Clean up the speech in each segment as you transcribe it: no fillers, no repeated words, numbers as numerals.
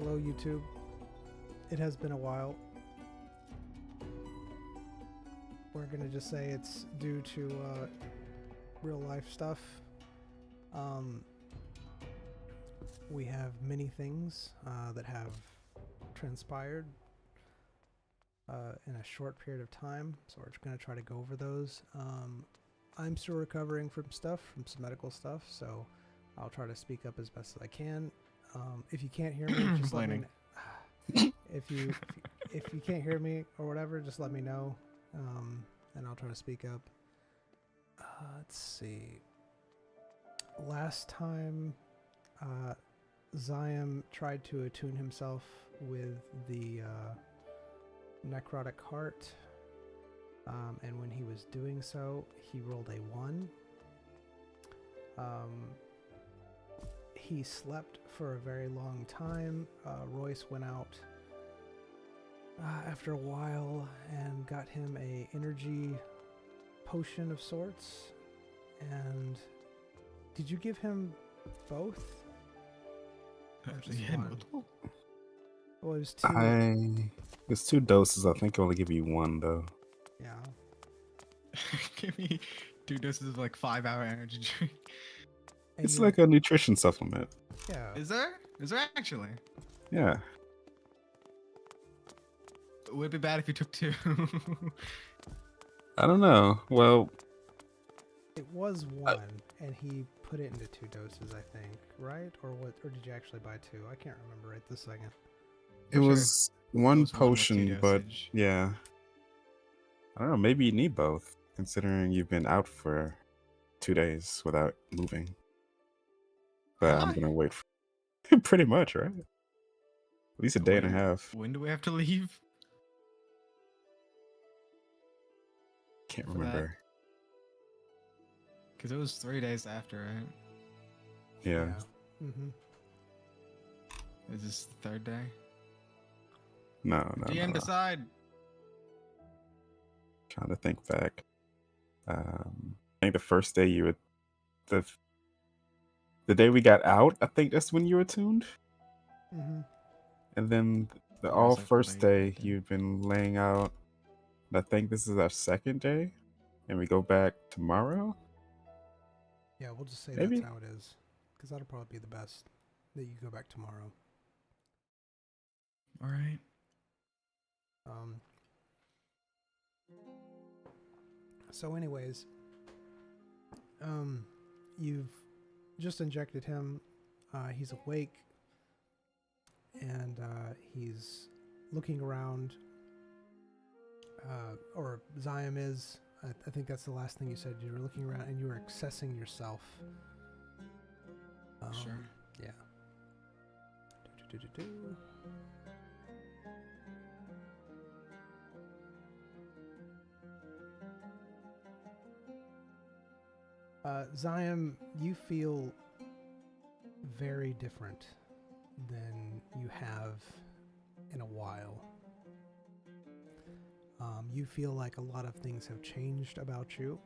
Hello, YouTube. It has been a while. We're gonna just say it's due to real life stuff. We have many things that have transpired in a short period of time, so we're just gonna try to go over those. I'm still recovering from some medical stuff, so I'll try to speak up as best as I can. If you can't hear me, just let me know. If you can't hear me or whatever, just let me know, and I'll try to speak up. Let's see. Last time, Zion tried to attune himself with the necrotic heart, and when he was doing so, he rolled a 1. He slept for a very long time. Royce went out after a while and got him a energy potion of sorts. And did you give him both? Yeah, Well, it was 2. It's 2 doses. I think I'll only give you 1 though. Yeah. Give me 2 doses of like 5-hour energy drink. And It's like a nutrition supplement. yeah. Is there? Is there actually? Yeah. Would it be bad if you took 2? I don't know. Well, It was 1, and he put it into 2 doses, I think, right? Or what? Or did you actually buy 2? I can't remember right this second. it was one It was 1 with 2 potion, but dosage. yeah. I don't know. Maybe you need both, considering you've been out for 2 days without moving. But I'm Huh? gonna wait for pretty much, right? At least a day and a half. When do we have to leave? Can't for that? remember. Because it was 3 days after, right? Yeah. Mm-hmm. Is this the 3rd day? No. DM decide. Trying to think back. I think the first day you were the day we got out, I think that's when you were tuned. Mm-hmm. And then the Yeah, all it's like first late day that day. you've been laying out. And I think this is our 2nd day, and we go back tomorrow. Yeah, we'll just say Maybe. that's how it is, because that'll probably be the best. That you go back tomorrow. All right. So anyways, you've just injected him. He's awake, and he's looking around. Or Zion is. I think that's the last thing you said. You were looking around and you were accessing yourself. Sure. Yeah. Do-do-do-do-do. Zion, you feel very different than you have in a while. You feel like a lot of things have changed about you.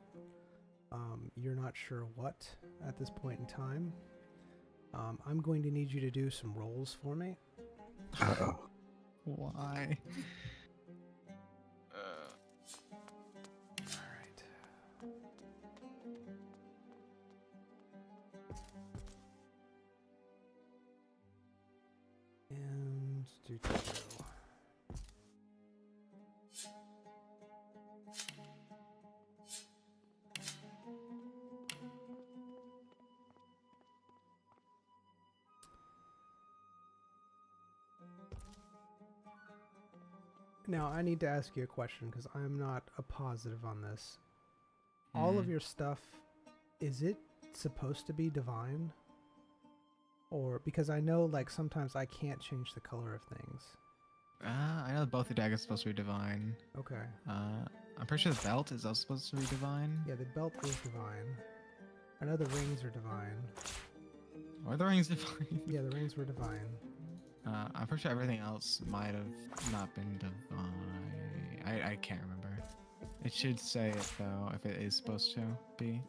You're not sure what at this point in time. I'm going to need you to do some rolls for me. Uh-oh. Why? All right. And do. Now, I need to ask you a question because I'm not a positive on this. All of your stuff, is it supposed to be divine? Or, because I know, like, sometimes I can't change the color of things. I know both the daggers are supposed to be divine. Okay. I'm pretty sure the belt is also supposed to be divine. Yeah, the belt is divine. I know the rings are divine. Are the rings divine? Yeah, the rings were divine. I'm pretty sure everything else might have not been divine. I can't remember. It should say it though, if it is supposed to be.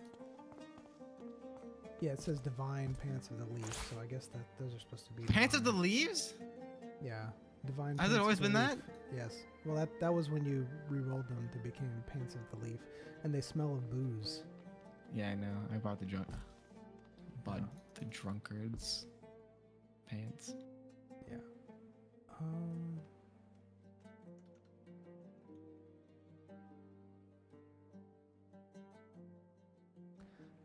Yeah, it says divine pants of the leaves, so I guess that those are supposed to be Pants of the divine. Leaves? Yeah. Divine Has it Paints always of the been Leaf. that? Yes. Well, that was when you re-rolled them. They became Paints of the Leaf. And they smell of booze. Yeah, I know. I bought the Yeah. the drunkards pants. Yeah.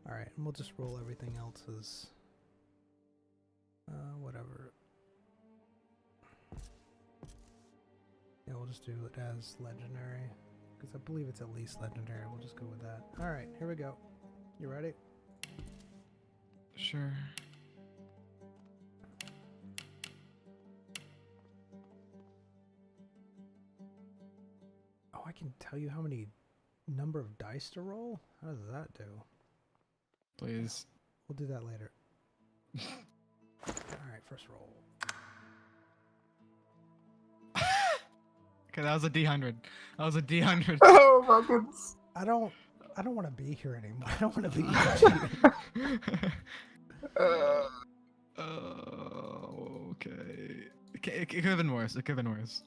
All right, and we'll just roll everything else as whatever. Yeah, we'll just do it as legendary because I believe it's at least legendary. We'll just go with that. All right, here we go. You ready? Sure. Oh, I can tell you how many number of dice to roll. How does that do? Please. We'll do that later. All right, first roll. Okay, that was a D100. That was a D100. Oh my goodness. I don't want to be here anymore. I don't want to be here. Oh, okay. It could have been worse. It could have been worse.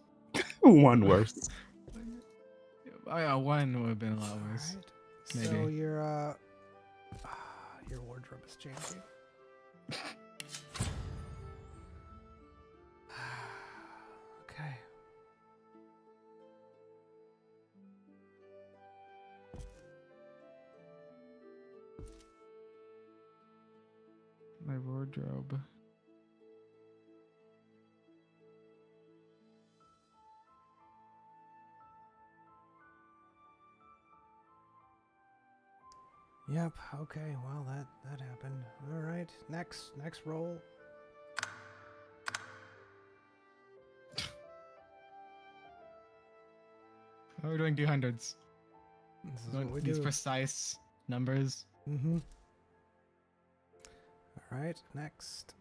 One worse. Oh yeah, one would have been a lot All worse. right. So Maybe. your wardrobe is changing. Okay. My wardrobe. Yep. Okay. Well, that happened. All right. Next roll. Oh, we're doing D100s. This is Going what we these do. precise numbers. Mm-hmm. All right. Next.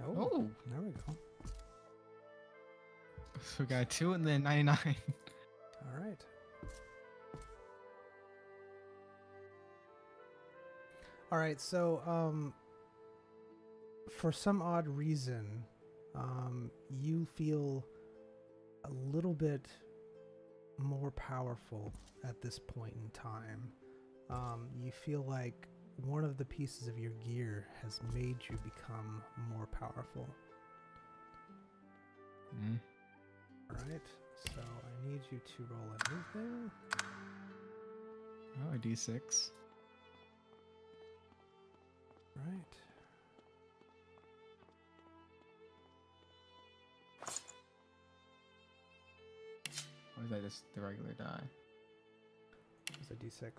Oh, there we go. So we got a 2 and then 99. All right. All right. So, for some odd reason, you feel a little bit more powerful at this point in time. You feel like one of the pieces of your gear has made you become more powerful. Mm. Alright, so I need you to roll everything. Oh, a D6. Right. Or is that just the regular die? It's a d6.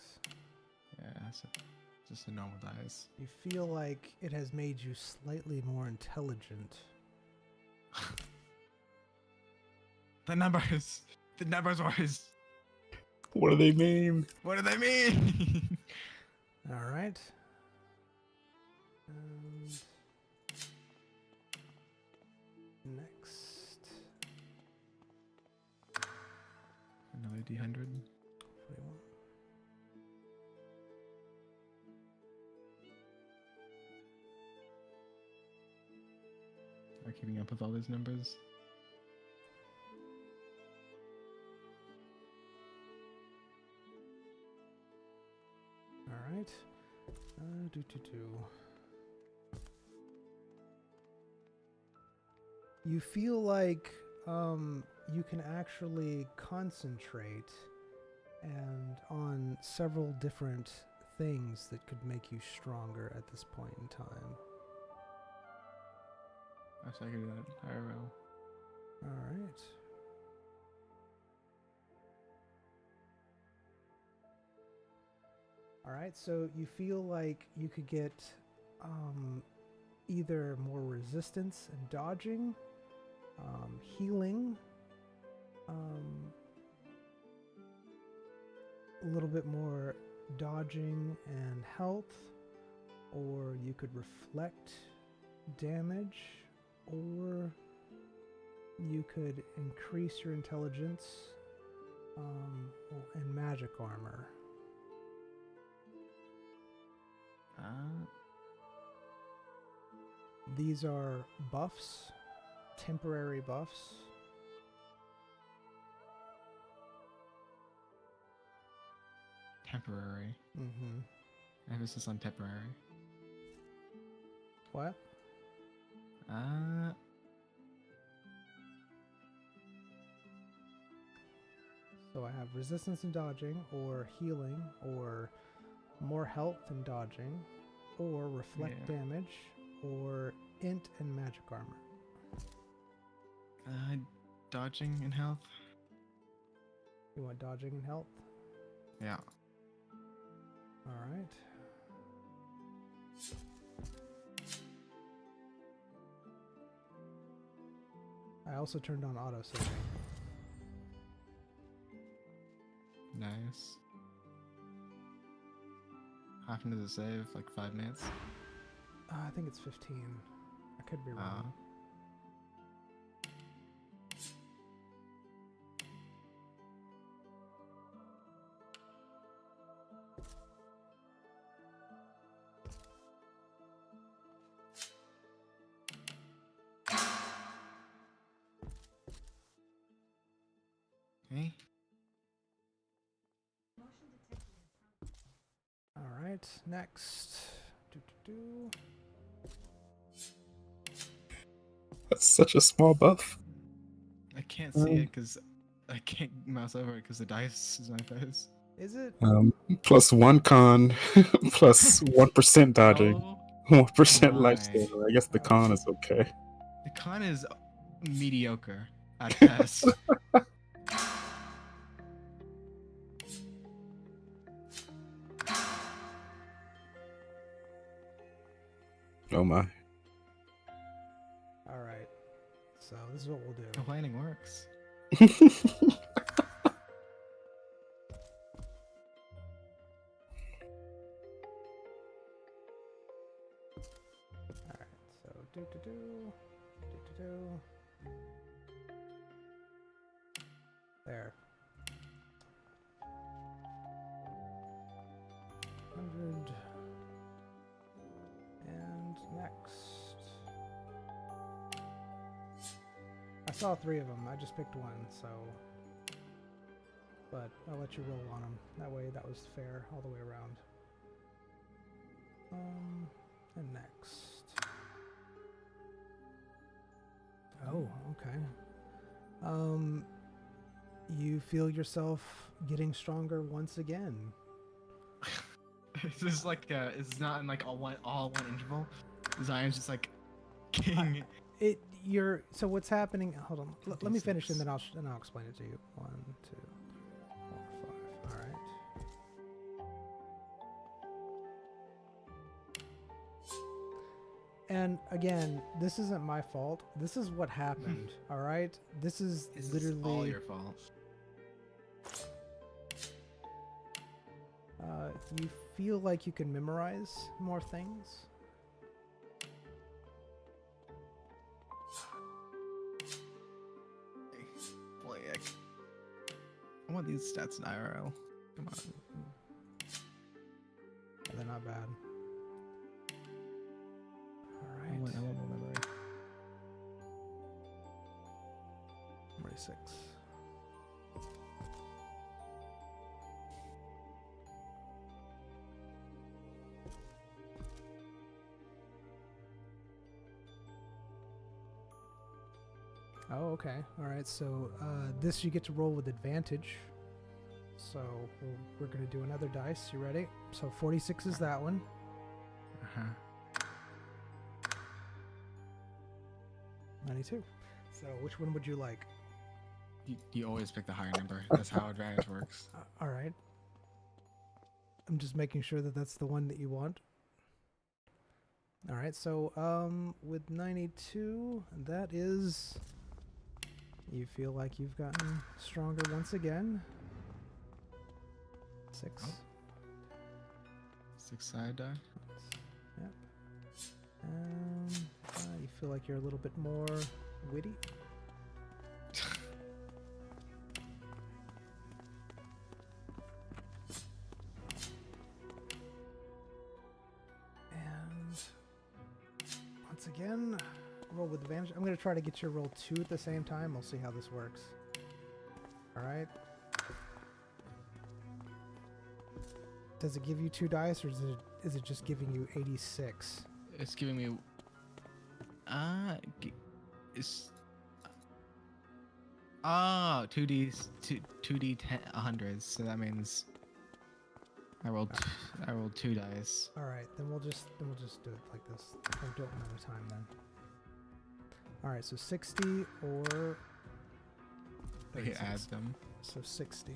Yeah, so just the normal dice. You feel like it has made you slightly more intelligent. The numbers! The numbers were What do they mean? What do they mean? Alright. And next. Another D100. 41. Are keeping up with all these numbers? Alright. You feel like you can actually concentrate and on several different things that could make you stronger at this point in time. Actually, I could do that. I will. Alright. Alright, so you feel like you could get either more resistance and dodging, healing, a little bit more dodging and health, or you could reflect damage, or you could increase your intelligence and magic armor. These are buffs, temporary buffs. Temporary. Mm-hmm. Emphasis on temporary. What? So I have resistance and dodging, or healing, or more health and dodging, or reflect damage, or int and magic armor. Dodging and health. You want dodging and health? Yeah. Alright. I also turned on auto saving. Nice. How often does it save? Like 5 minutes? I think it's 15. I could be wrong. Okay. Alright, next. Do-do-do. That's such a small buff. I can't see it because I can't mouse over it because the dice is my face. Is it? Plus 1 con, plus 1% dodging, Oh 1% my. lifesteal. I guess the con is okay. The con is mediocre at best. Oh my. Alright. So this is what we'll do. Complaining works. Alright, so do-do-do. Do-do-do. There. 100. And next. I saw 3 of them. I just picked one, so. But I'll let you roll on them. That way, that was fair all the way around. And next. Oh, okay. You feel yourself getting stronger once again. This is like it's not in like all one interval. Zion's just like king. So what's happening? Hold on. Let me finish and then I'll explain it to you. 1, 2, 4, 5. All right. And again, this isn't my fault. This is what happened. All right. This is literally all your fault. You feel like you can memorize more things. Boy, I want these stats in IRL. Come on. Yeah, they're not bad. All right. I want more memory. Memory 6. Oh, okay. All right. So this you get to roll with advantage. So we're going to do another dice. You ready? So 46 is that one. Uh-huh. 92. So which one would you like? You always pick the higher number. That's how advantage works. All right. I'm just making sure that that's the one that you want. All right. So with 92, that is... You feel like you've gotten stronger once again. 6. Oh. 6 side die. Yep. You feel like you're a little bit more witty. again. Roll with advantage. I'm going to try to get you to roll 2 at the same time. We'll see how this works. All right. Does it give you 2 dice, or is it just giving you 86? It's giving me. It's. 2d 100s. So that means I rolled 2 dice. All right, then we'll just do it like this. Or do it another time then. All right, so 60 or. I can add 36. them. So 60.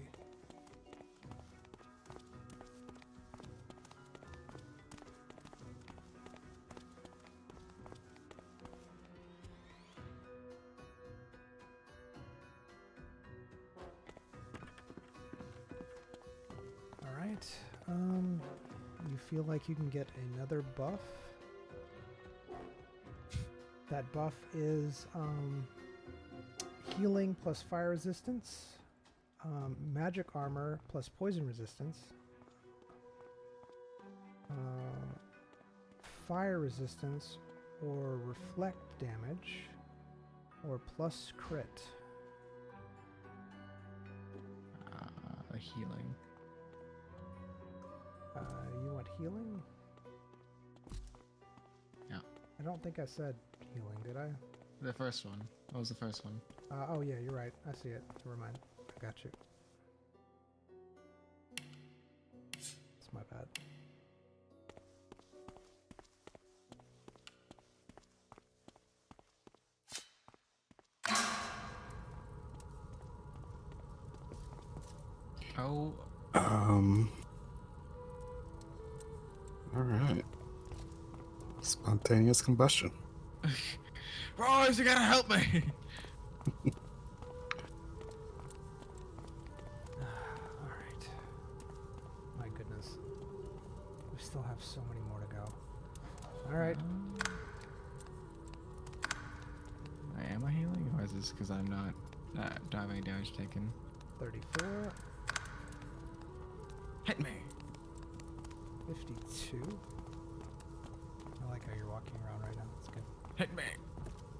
All right. You feel like you can get another buff. That buff is healing plus fire resistance, magic armor plus poison resistance, fire resistance or reflect damage, or plus crit. Healing. You want healing? Yeah. I don't think I said healing, did I? The first one. What was the first one? Oh yeah, you're right. I see it. Never mind. I got you. It's my bad. Oh. All right. Spontaneous combustion. Royce, you gotta help me! Alright. My goodness. We still have so many more to go. Alright. Am I healing? Or is this because I'm not. Don't have any damage taken? 34. Hit me! 52. I like how you're walking around right now. That's good. Hit me!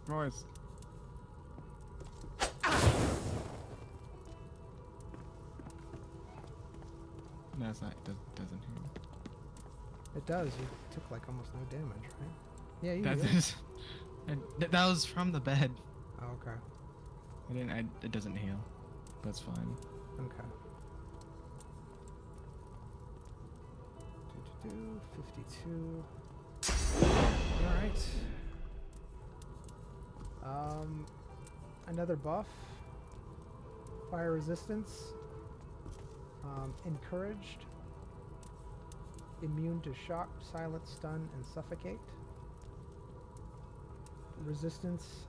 Royce. No, it's not. It doesn't heal. It does. You took like almost no damage, right? Yeah, you That did. is. That was from the bed. Oh, okay. I didn't. It doesn't heal. That's fine. Okay. 52. Alright. Another buff. Fire resistance. Encouraged. Immune to shock, silence, stun, and suffocate. Resistance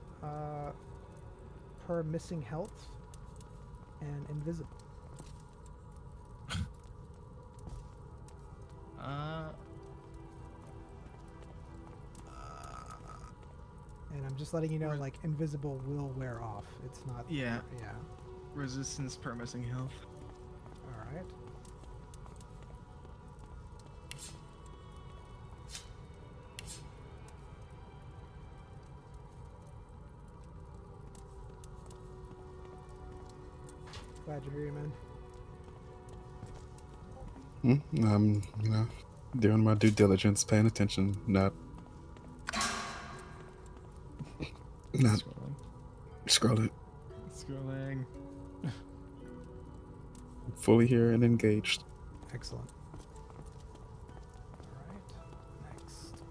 per missing health. And invisible. And I'm just letting you know, like, invisible will wear off. It's not. Yeah. Yeah. Resistance per missing health. All right. Glad you're here, man. Doing my due diligence, paying attention, not Scrolling. scrolling. Scrolling. Fully here and engaged. Excellent. All right. Next.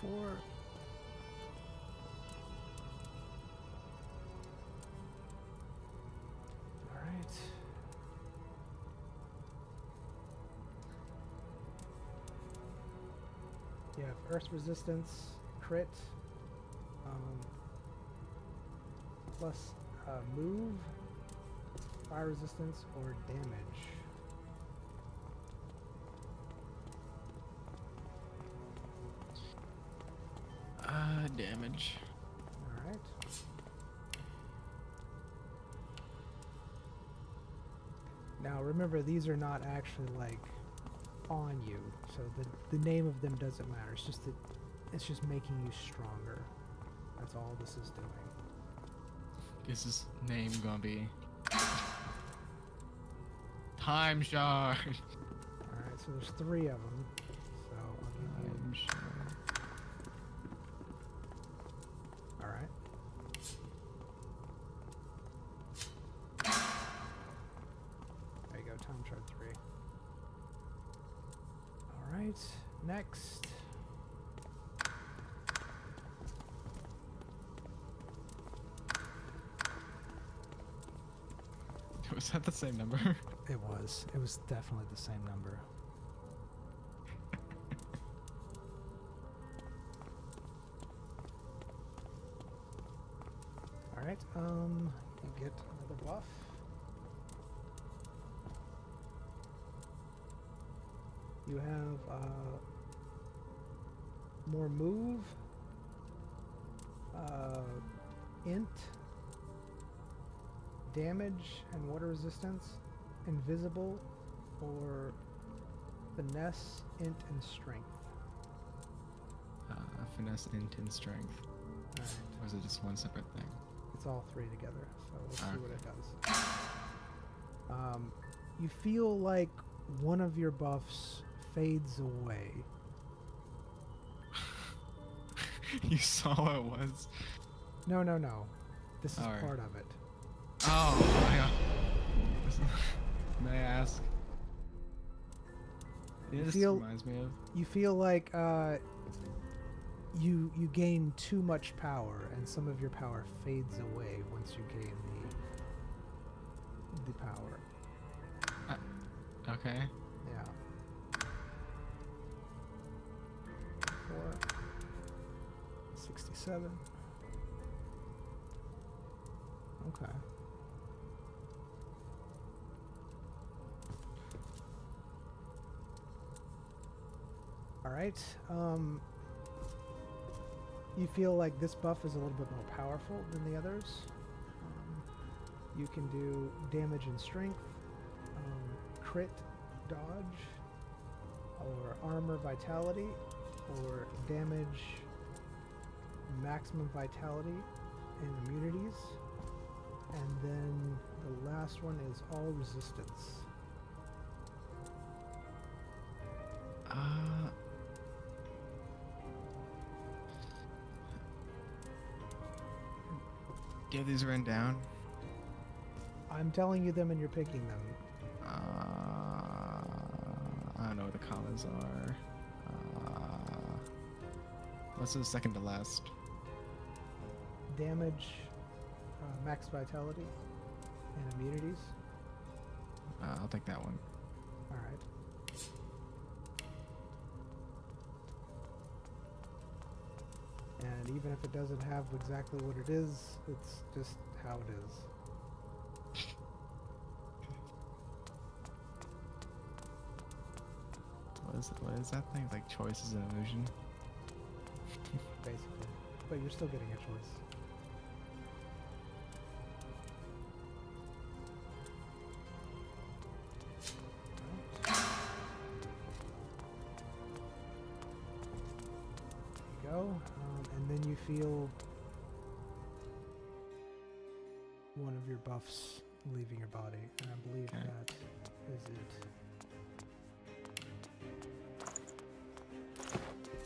$64. All right. You have earth resistance, crit, plus move, fire resistance, or damage. Damage. All right. Now remember, these are not actually like on you, so the name of them doesn't matter. It's just that it's just making you stronger. That's all this is doing. Is this name gonna be Time Shard? Alright, so there's 3 of them. So I'll give you... Time Shard. Alright. There you go, Time Shard 3. Alright, next. Was that the same number? It was. It was definitely the same number. Alright, you get another buff. You have more move, int, damage and water resistance, invisible, or finesse, int, and strength. Finesse, int, and strength. Alright, Or is it just one separate thing? it's all 3 together, so let's see Okay. what it does. You feel like one of your buffs fades away. You saw what it was? No, no, no. This is Alright. part of it. Oh my god. May I ask? Yeah, this feel- reminds me of. You feel like you gain too much power, and some of your power fades away once you gain the power. Okay. Yeah. 4, 67. Okay. All right. You feel like this buff is a little bit more powerful than the others. You can do damage and strength, crit, dodge, or armor vitality, or damage, maximum vitality, and immunities. And then the last one is all resistance. Do you have these written down? I'm telling you them and you're picking them. I don't know what the commas are. What's the second to last? Damage, max vitality, and immunities. I'll take that one. Alright. And even if it doesn't have exactly what it is, it's just how it is. What is that thing? Like choice is an illusion? Basically. But you're still getting a choice. There you go. And then you feel one of your buffs leaving your body. And I believe Okay. that is it.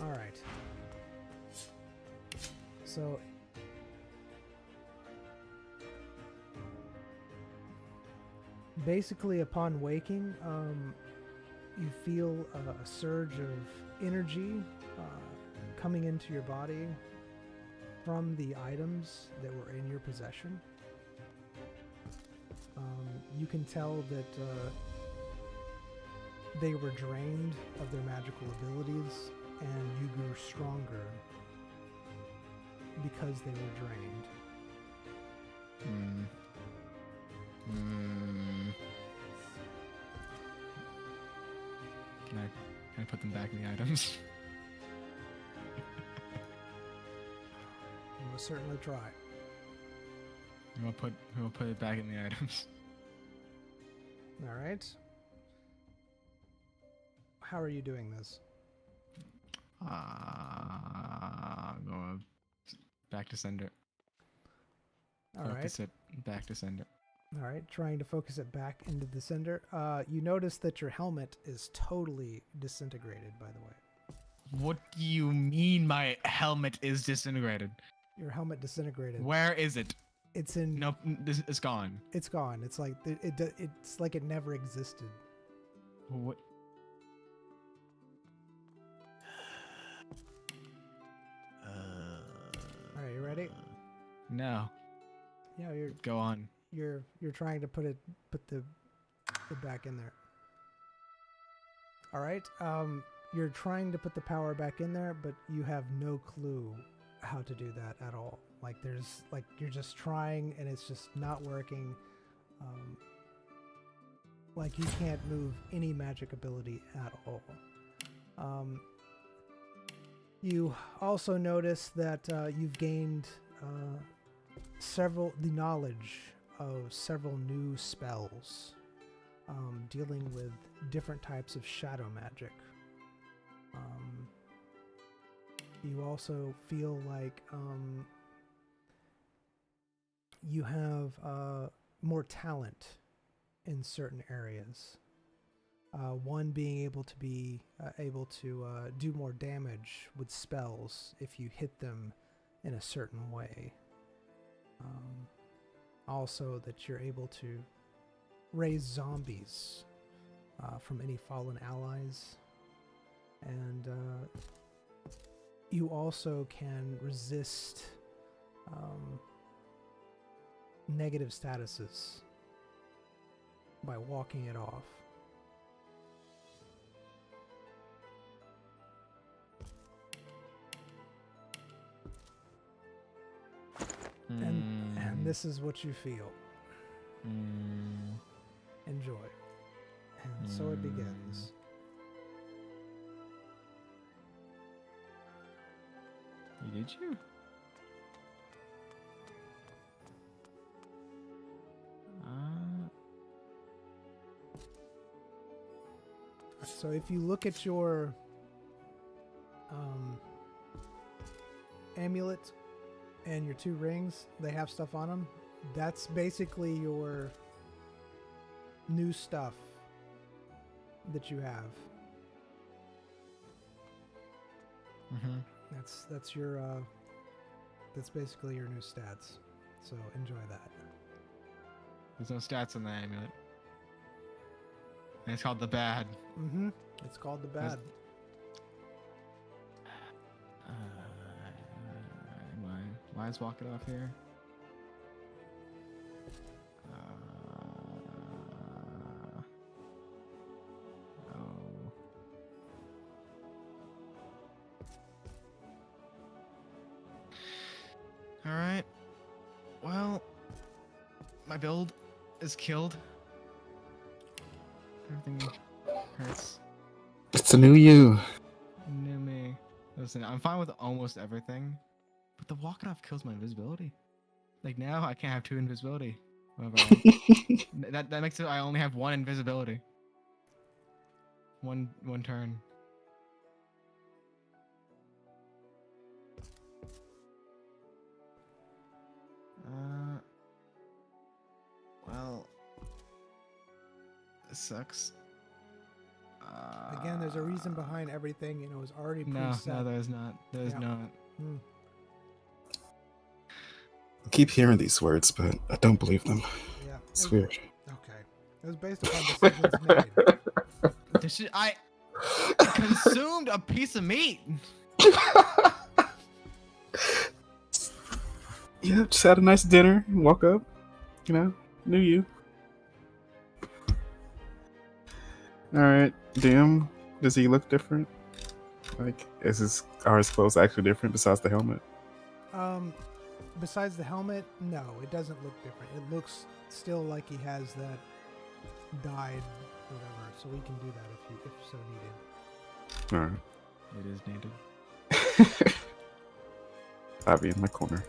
Alright. So basically upon waking, you feel a surge of energy coming into your body from the items that were in your possession. You can tell that they were drained of their magical abilities, and you grew stronger because they were drained. Can I put them back in the items? You will certainly try. We'll put it back in the items. All right. How are you doing this? Go back to sender. All right. Focus it back to sender. All right. Trying to focus it back into the sender. You notice that your helmet is totally disintegrated, by the way. What do you mean my helmet is disintegrated? Your helmet disintegrated. Where is it? It's in. Nope, it's gone. It's gone. It's like it's like it never existed. What? All right. You ready? No. Yeah. You're. Go on. You're trying to put the back in there. All right. You're trying to put the power back in there, but you have no clue how to do that at all. Like you're just trying and it's just not working. Like you can't move any magic ability at all. You also notice that you've gained the knowledge of several new spells dealing with different types of shadow magic. You also feel like you have more talent in certain areas. One being able to do more damage with spells if you hit them in a certain way. Also that you're able to raise zombies from any fallen allies. And you also can resist negative statuses by walking it off. And this is what you feel. Enjoy. And so it begins. Did you? So if you look at your amulet and your 2 rings, they have stuff on them. That's basically your new stuff that you have. Mm-hmm. That's your that's basically your new stats. So enjoy that. There's no stats on the amulet. And it's called the bad. Mm-hmm. It's called the bad. Why is walk it off here? Oh. All right. Well, my build is killed. Everything hurts. It's a new you. New me. Listen, I'm fine with almost everything, but the walk it off kills my invisibility. Like now, I can't have 2 invisibility. Whatever. that makes it. I only have 1 invisibility. One turn. Well, this sucks. Again, there's a reason behind everything, and it was already preset. No, there's not. There's not. I keep hearing these words, but I don't believe them. Yeah, It's weird. Okay, it was based upon decisions made. I consumed a piece of meat. Yeah, just had a nice dinner and woke up. You know, knew you. Alright, damn. Does he look different? Like, are his clothes actually different besides the helmet? Besides the helmet, no, it doesn't look different. It looks still like he has that dyed whatever, so we can do that if so needed. Alright. It is needed. I'll be in my corner.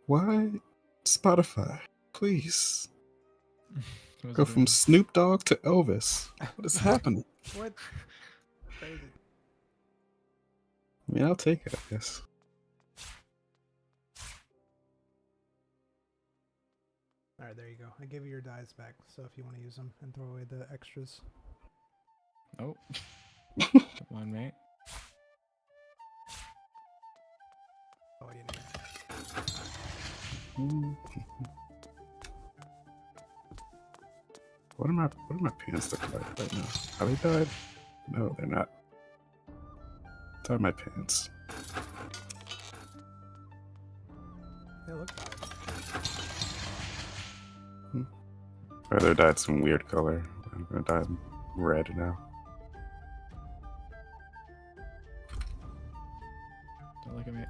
Why Spotify? Please. What's Go it from doing? Snoop Dogg to Elvis. What is happening? What? Crazy. I mean, I'll take it, I guess. All right, there you go. I gave you your dice back, so if you want to use them and throw away the extras. Oh. Come on, mate. Oh, you need. What are my pants look like right now? Are they dyed? No, they're not. Dye my pants. They look bad. Or they're dyed some weird color. I'm gonna dye them red now. Don't look at me.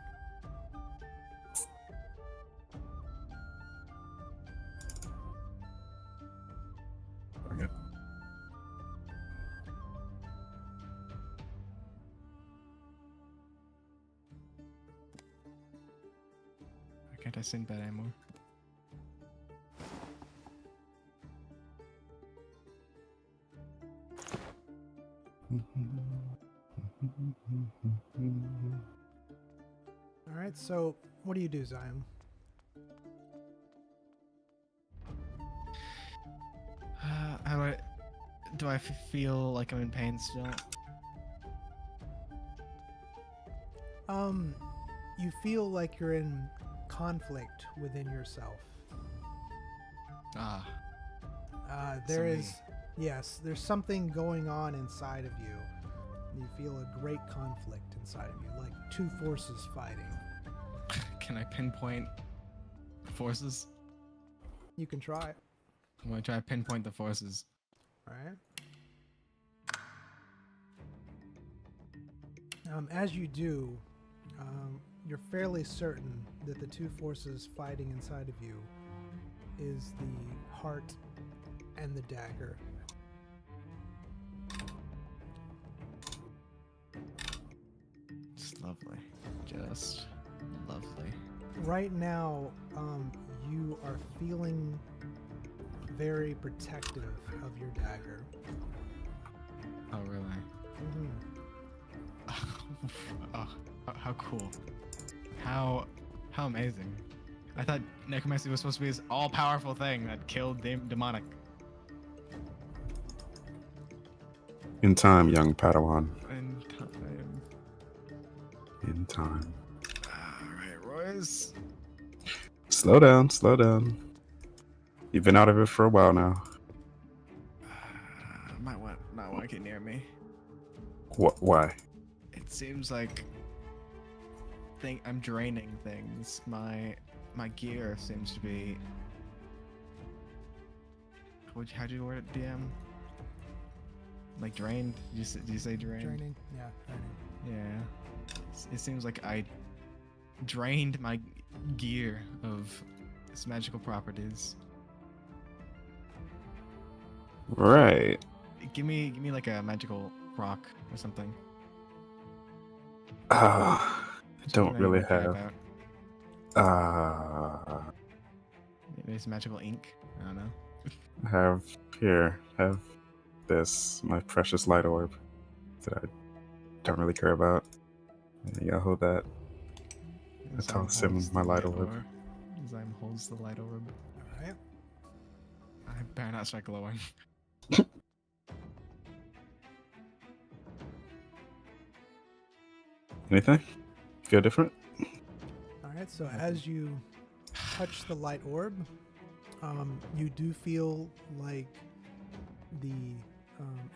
Okay. Why can't I sing that anymore? All right, so what do you do, Zion? How do I feel like I'm in pain still? You feel like you're in conflict within yourself. Ah, There something- is, yes, there's something going on inside of you. You feel a great conflict inside of you, like two forces fighting. can I pinpoint forces? You can try it, I'm gonna try to pinpoint the forces. all right? As you do, you're fairly certain that the two forces fighting inside of you is the heart and the dagger. Just lovely. Just lovely. Right now, you are feeling very protective of your dagger. Oh, really? Oh, how cool. How amazing. I thought necromancy was supposed to be this all-powerful thing that killed demonic. In time, young Padawan. In time. In time. Alright, Royce. Slow down, slow down. You've been out of it for a while now. Might not want to get near me. What? Why? It seems like I'm draining things. My gear seems to be. How'd you word it, DM? Like drained? Did you say drained? Draining? Yeah, draining. Yeah. It seems like I drained my gear of its magical properties. Right. Give me like a magical rock or something. I don't Something that you really might care have. about. Maybe some magical ink. I don't know. Have this, my precious light orb that I don't really care about. Yeah, hold that. I toss him holds my the light orb. Zyme holds the light orb. All right. I better not start glowing. Anything? Feel different? All right. So as you touch the light orb, you do feel like the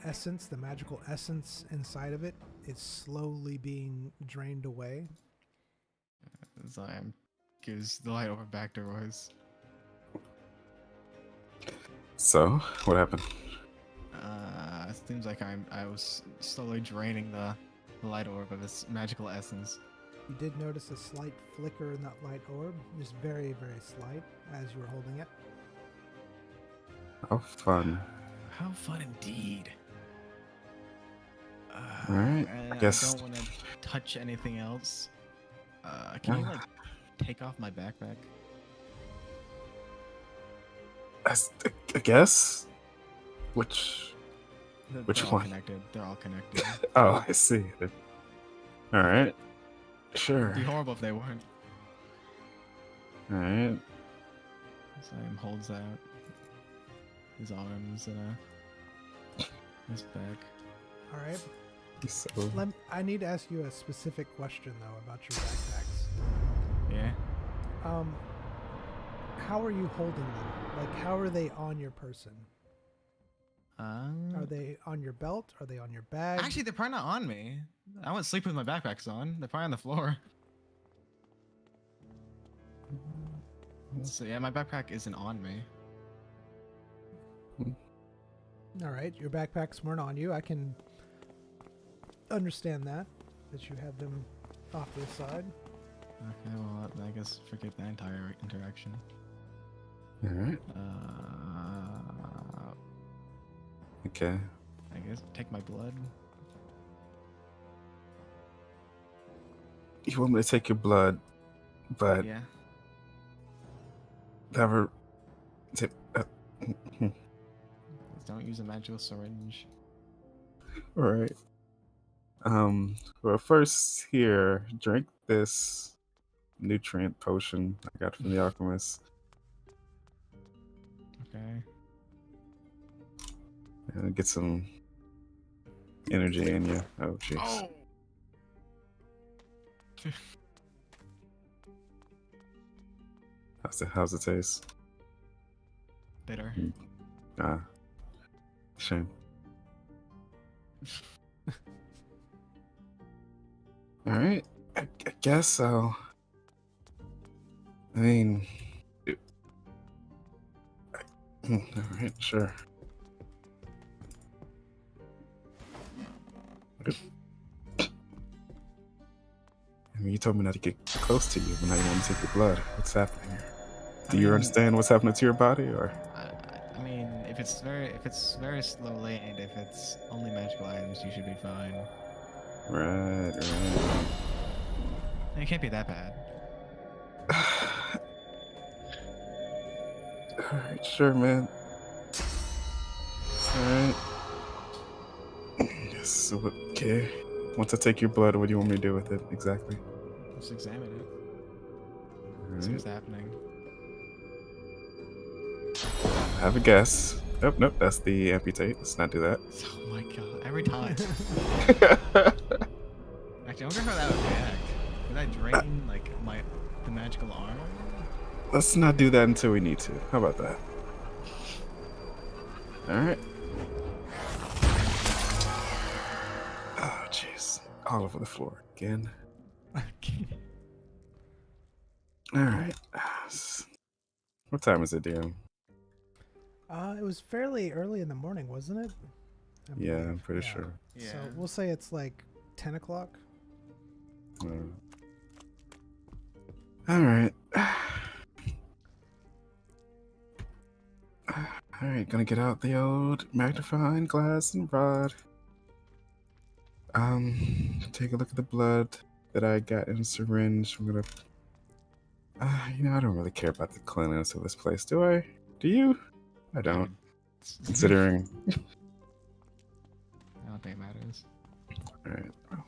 essence, the magical essence inside of it, is slowly being drained away. Zyme gives the light orb back to Royce. So, what happened? It seems like I was slowly draining the light orb of its magical essence. You did notice a slight flicker in that light orb, just very, very slight, as you were holding it. How fun. How fun indeed. Alright, I guess- I don't want to touch anything else. Can you like take off my backpack? I guess. Which They're all one? connected. They're all connected. Oh, I see. All right. Sure. It'd be horrible if they weren't. All right. Sam holds out his arms and his back. All right. So, I need to ask you a specific question though about your backpacks. Yeah. How are you holding them? Like, how are they on your person? Are they on your belt? Are they on your bag? Actually, they're probably not on me. I won't sleep with my backpacks on. They're probably on the floor. So yeah, my backpack isn't on me. All right, your backpacks weren't on you. I can understand that you have them off to the side. Okay, well, I guess forget that entire interaction. all right. Okay. I guess take my blood. You want me to take your blood, but Yeah. never. Don't use a magical syringe. All right. Well, first here, drink this nutrient potion I got from the alchemist. Okay. And get some energy in you. Oh, jeez. Oh. How's it taste? Bitter. Ah, shame. All right. I guess so. I mean, all right, sure. I mean, you told me not to get close to you, but now you want to take your blood. What's happening here? Do you understand what's happening to your body, or? I mean, if it's very slowly, and if it's only magical items, you should be fine. Right. It can't be that bad. Alright, sure, man. Alright. Yes, so, okay. Once I take your blood, what do you want me to do with it exactly? Just examine it. See Alright. what's happening. Have a guess. Nope, that's the amputate. Let's not do that. Oh my god, every time. Actually, I wonder how that would react. Would that drain, like, the magical arm? Let's not do that until we need to. How about that? Alright. Oh, jeez. All over the floor again. Alright. What time is it, DM? It was fairly early in the morning, wasn't it? I Yeah, believe. I'm pretty Yeah. sure. Yeah. So we'll say it's like 10 o'clock. Alright. Alright, gonna get out the old magnifying glass and rod. Take a look at the blood that I got in a syringe. I'm gonna. I don't really care about the cleanliness of this place, do I? Do you? I don't. Considering. I don't think it matters. Alright, well,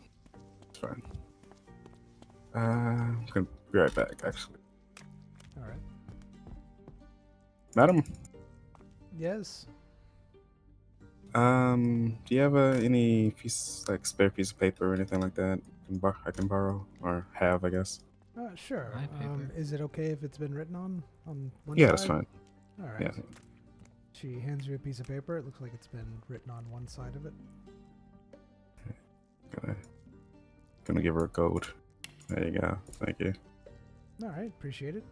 it's fine. I'm gonna be right back, actually. All right. Madam, Yes. do you have any spare piece of paper or anything like that I can borrow or have, I guess? Sure. My paper. Is it okay if it's been written on one Yeah, side? that's fine. All right. Yeah. She hands you a piece of paper. It looks like it's been written on one side of it. Gonna give her a gold. There you go. Thank you. All right. Appreciate it.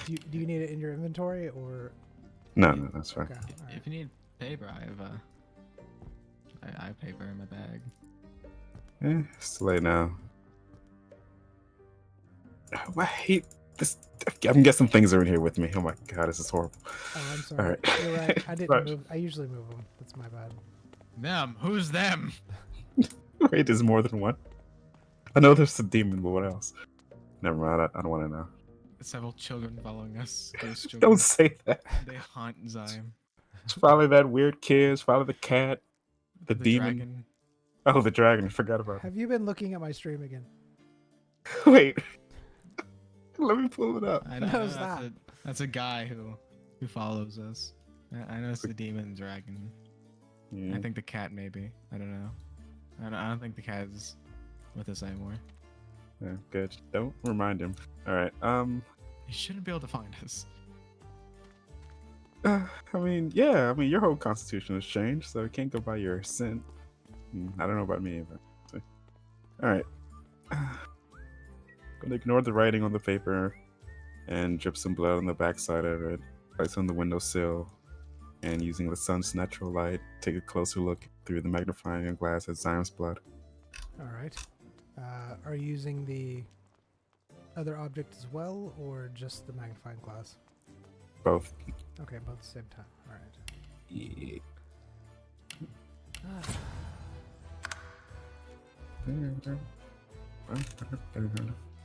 Do you need it in your inventory or? No, that's fine. Okay. All right. If you need paper, I have paper in my bag. It's too late now. Oh, I hate this. I'm guessing things are in here with me. Oh my god, this is horrible. Oh, I'm sorry. right. You're right. I didn't Right. move. I usually move them. That's my bad. Them? Who's them? Wait, there's more than one? I know there's a demon, but what else? Never mind, I don't want to know. several children following us. Ghost children. Don't say that. They haunt Zyme. It's probably that weird kid. It's probably the cat, the demon. Dragon. Oh, the dragon. I forgot about Have you been looking at my stream again? it. Wait. Let me pull it up. I know How's that's that? that's a guy who follows us. I know it's the demon and dragon. Yeah. I think the cat maybe. I don't know. I don't think the cat is with us anymore. Yeah, good. Don't remind him. All right. He shouldn't be able to find us. I mean, yeah. I mean, your whole constitution has changed, so you can't go by your sin. I don't know about me, but all right. Gonna ignore the writing on the paper and drip some blood on the backside of it. Place on the windowsill, and using the sun's natural light, take a closer look through the magnifying glass at Zion's blood. All right. Are you using the other object as well, or just the magnifying glass? Both. Okay, both at the same time. All right. Yeah.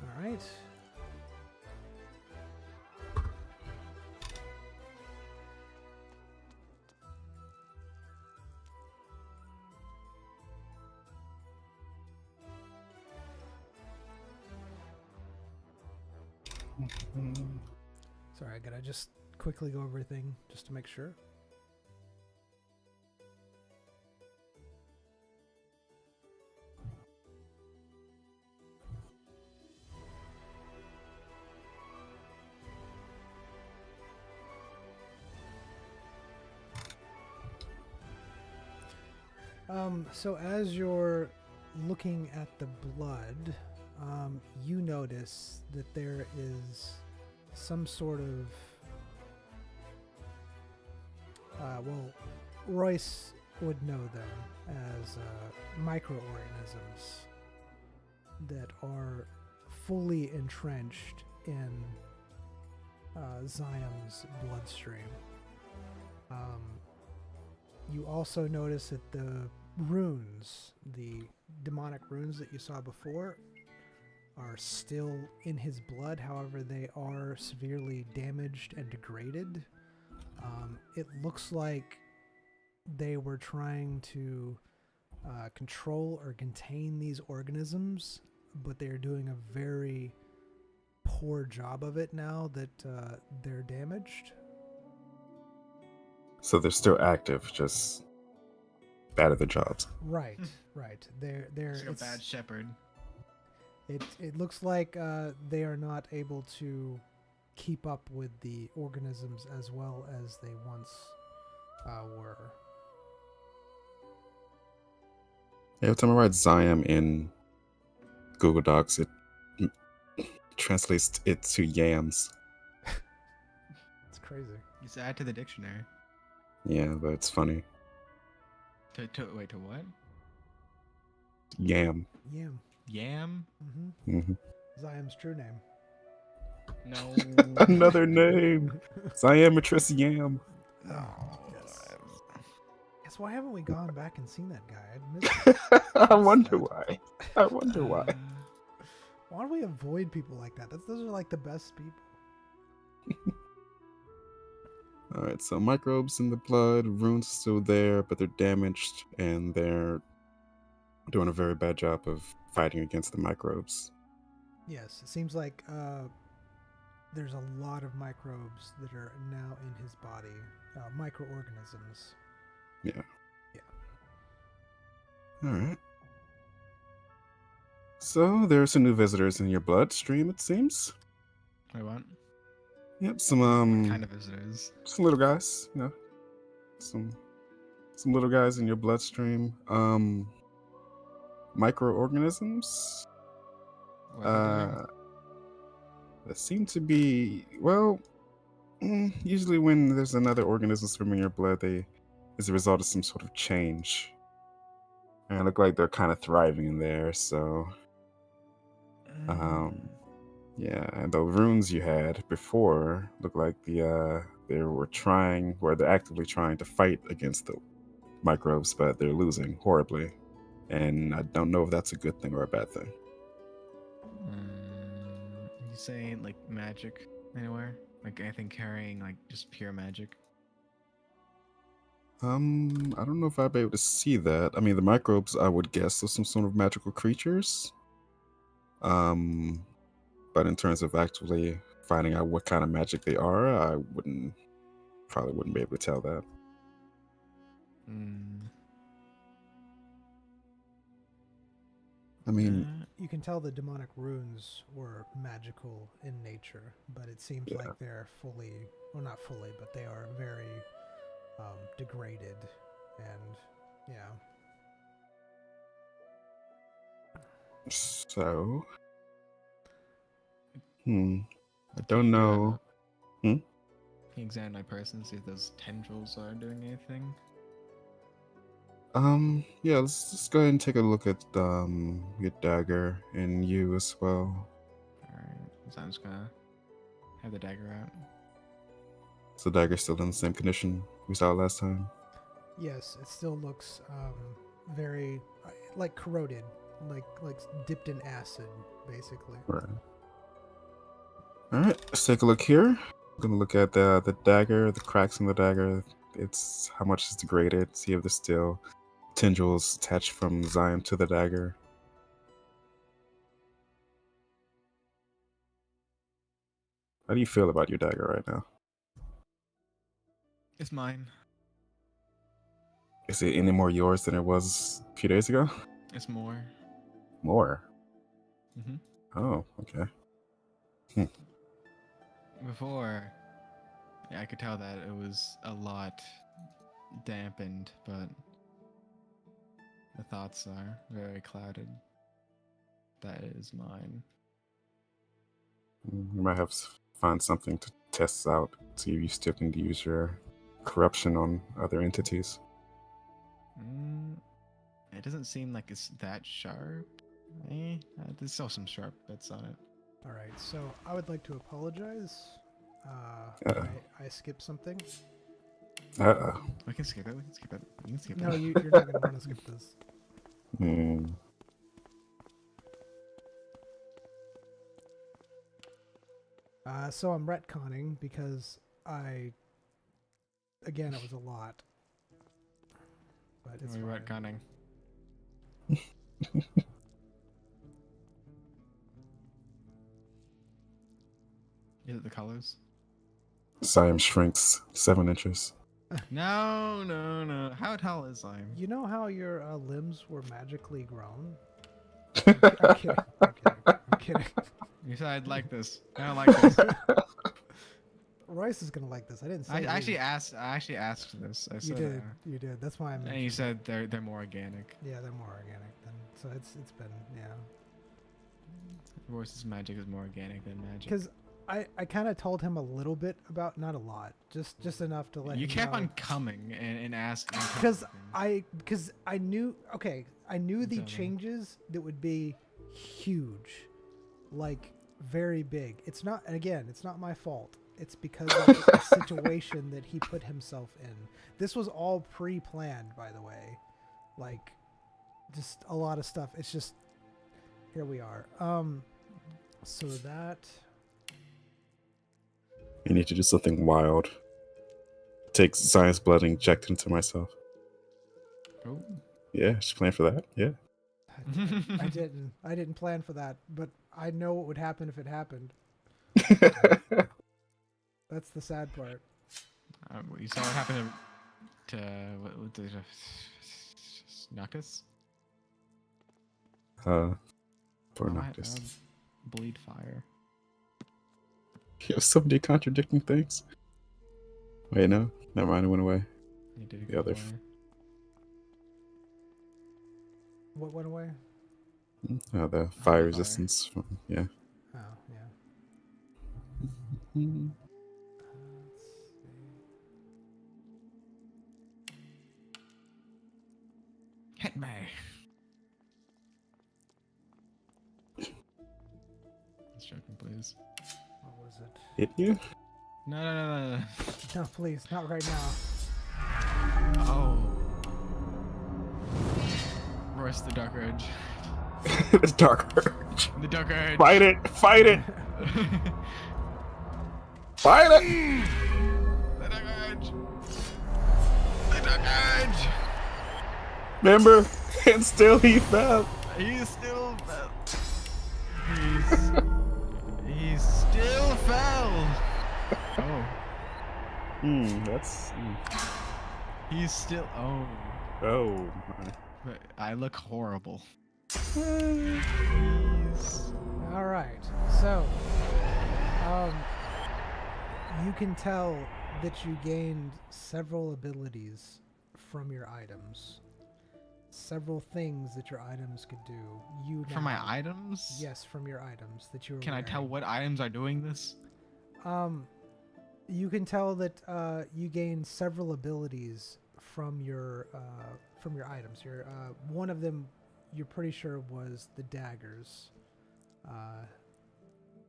All right. Sorry, I gotta just quickly go over everything just to make sure. So as you're looking at the blood, you notice that there is some sort of well, Royce would know them as microorganisms that are fully entrenched in Ziam's bloodstream. You also notice that the runes, the demonic runes that you saw before, are still in his blood. However, they are severely damaged and degraded. It looks like they were trying to control or contain these organisms, but they are doing a very poor job of it now that they're damaged. So they're still active, just bad at their jobs. Right, right. They're It's like a bad shepherd. It looks like they are not able to keep up with the organisms as well as they once were. Every time I write Ziam in Google Docs, it translates it to yams. It's crazy. Just add to the dictionary. Yeah, but it's funny. Wait, to what? Yam. Yam. Yam? Mm-hmm. Ziam's true name. No. Another name. Ziamatris Yam. Oh, yes. Yes, why haven't we gone back and seen that guy? I'd miss I wonder why. I wonder why. Why do we avoid people like that? Those are like the best people. Alright, so microbes in the blood, runes still there, but they're damaged, and they're doing a very bad job of fighting against the microbes. Yes, it seems like there's a lot of microbes that are now in his body, microorganisms. Yeah. Yeah. Alright. So, there are some new visitors in your bloodstream, it seems. Wait, what? Yep, some Kind of visitors. some little guys, you know. Some little guys in your bloodstream. Microorganisms. What are they doing? That seem to be, well, usually when there's another organism swimming in your blood, they is a result of some sort of change. And it look like they're kind of thriving in there, so yeah, and the runes you had before look like they're actively trying to fight against the microbes, but they're losing horribly. And I don't know if that's a good thing or a bad thing. You say like magic anywhere? Like anything carrying like just pure magic? I don't know if I'd be able to see that. I mean, the microbes, I would guess, are some sort of magical creatures. But in terms of actually finding out what kind of magic they are, I probably wouldn't be able to tell that. I mean, You can tell the demonic runes were magical in nature, but it seems Yeah. like they're fully, well, not fully, but they are very degraded, and yeah. so, I don't know. Can you examine my person, see if those tendrils are doing anything? Yeah, let's just go ahead and take a look at your dagger and you as well. Alright, so I'm just gonna have the dagger out. Is the dagger still in the same condition we saw last time? Yes, it still looks very like corroded, like dipped in acid, basically. Right. All right, let's take a look here. I'm gonna look at the dagger, the cracks in the dagger. It's how much is degraded. See if there's still tendrils attached from Zion to the dagger. How do you feel about your dagger right now? It's mine. Is it any more yours than it was a few days ago? It's more. More? Mm-hmm. Oh, okay. Before, yeah, I could tell that it was a lot dampened, but the thoughts are very clouded. That is mine. You might have to find something to test out, see if you still can use your corruption on other entities. It doesn't seem like it's that sharp. There's still some sharp bits on it. All right, so I would like to apologize. I skipped something. We can skip it. We can skip it. We can skip No, it. you're not gonna want to skip this. So I'm retconning because again, it was a lot. But it's We're fine. retconning. Is it the colors? Zion shrinks 7 inches. No. How tall is I? You know how your limbs were magically grown? I'm kidding. I'm kidding. You said I'd like this. I don't like this. Royce is gonna like this. I didn't say. I you. actually asked this. I You said, did. You did. That's why I'm. and you said they're more organic. Yeah, they're more organic than. So it's been Royce's magic is more organic than magic. Because I kind of told him a little bit about, not a lot, just enough to let You him kept know. on coming and asking. Because I knew the Tell me. changes that would be huge, like very big. It's not, and again, it's not my fault. It's because of the situation that he put himself in. This was all pre-planned, by the way. Like, just a lot of stuff. It's just, here we are. So that. You need to do something wild. Take Zion's blood and inject it into myself. Oh. Yeah, just plan for that. Yeah. I didn't plan for that, but I know what would happen if it happened. That's the sad part. You saw what happened to what the Noctis? Poor Oh, Noctis. Bleed fire. You have so many contradicting things. Wait, no. Never mind, it went away. You did The other go away. What went away? Oh, the fire fire. resistance. Yeah. Oh, yeah. Mm. Let's see. Hit me. Just joking, please. What was it? Hit you? No. No, please, not right now. Oh. Royce, the Dark Urge. The Dark Urge. The Dark Urge. Fight it! Fight it! Fight it! The Dark Edge! The Dark Edge! Remember? And still he fell. He still fell. He still fell. Oh. That's. He's still. Oh. Oh my. But I look horrible. All right. So, you can tell that you gained several abilities from your items. Several things that your items could do. You From my now- items? Yes, from your items that you were Can I tell wearing. what items are doing this? You can tell that you gained several abilities from your items. Your one of them, you're pretty sure was the daggers.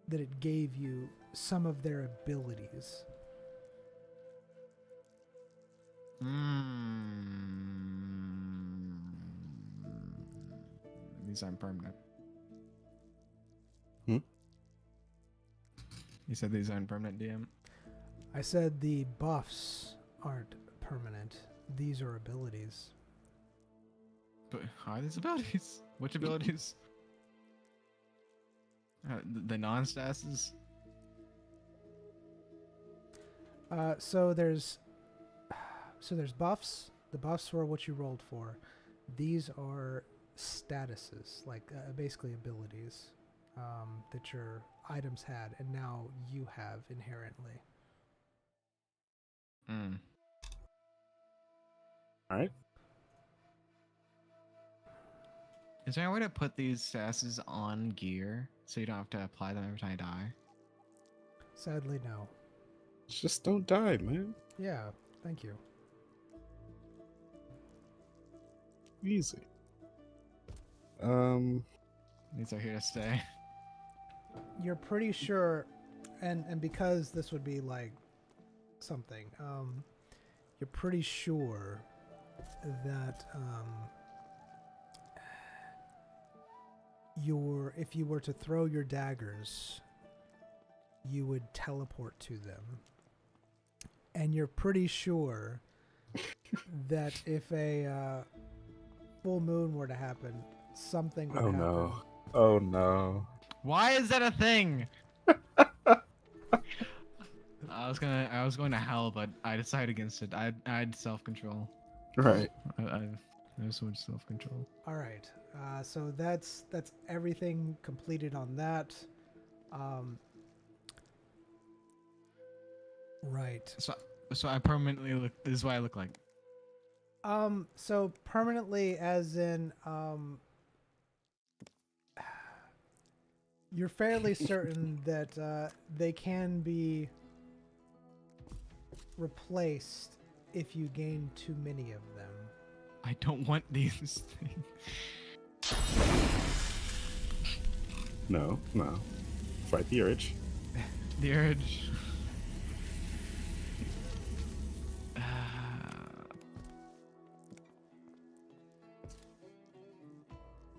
That it gave you some of their abilities. These aren't permanent. Hmm? You said these aren't permanent, DM? I said the buffs aren't permanent. These are abilities. But are these abilities? Which abilities? The non-stases? So there's buffs. The buffs were what you rolled for. These are statuses, like basically abilities that your items had, and now you have inherently. Alright. Is there a way to put these stases on gear so you don't have to apply them every time I die? Sadly, no. Just don't die, man. Yeah, thank you. Easy. These are here to stay. You're pretty sure, and because this would be like something, you're pretty sure that if you were to throw your daggers, you would teleport to them. And you're pretty sure that if a full moon were to happen, something would happen. no. Oh no. Why is that a thing? I was going to hell, but I decided against it. I had self-control. Right. I have so much self-control. All right. So that's everything completed on that. Right. So I permanently look. This is what I look like. So permanently, as in, you're fairly certain that they can be replaced if you gain too many of them. I don't want these things. No. Fight the urge. The urge.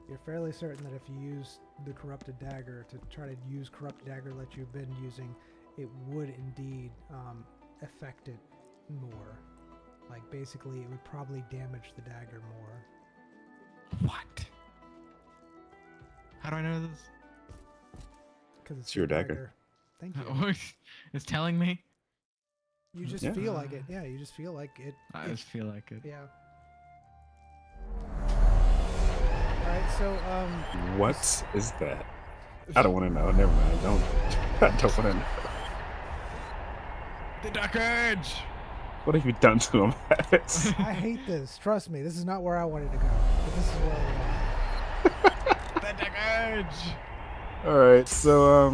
You're fairly certain that if you use the corrupted dagger to try to use corrupted dagger that you've been using, it would indeed affect it more. Like basically, it would probably damage the dagger more. What? How do I know this? Because it's your dagger. Thank you. It's telling me. You just Yeah. feel like it. Yeah, you just feel like it. I just feel like it. Yeah. All right. So What is that? I don't want to know. Never mind. I don't want to know. The Dark Urge. What have you done to him, Alex? I hate this. Trust me, this is not where I wanted to go. But this is where we are. The Dark Urge. All right. So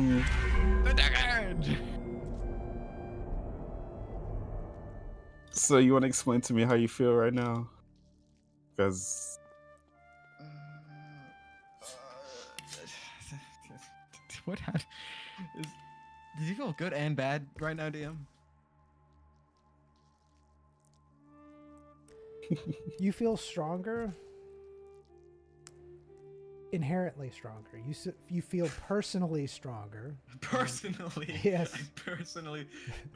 The Dark Urge. So you want to explain to me how you feel right now? Because What had? Does he feel good and bad right now, DM? You feel stronger. inherently stronger. You feel personally stronger. Personally. Yes. Personally.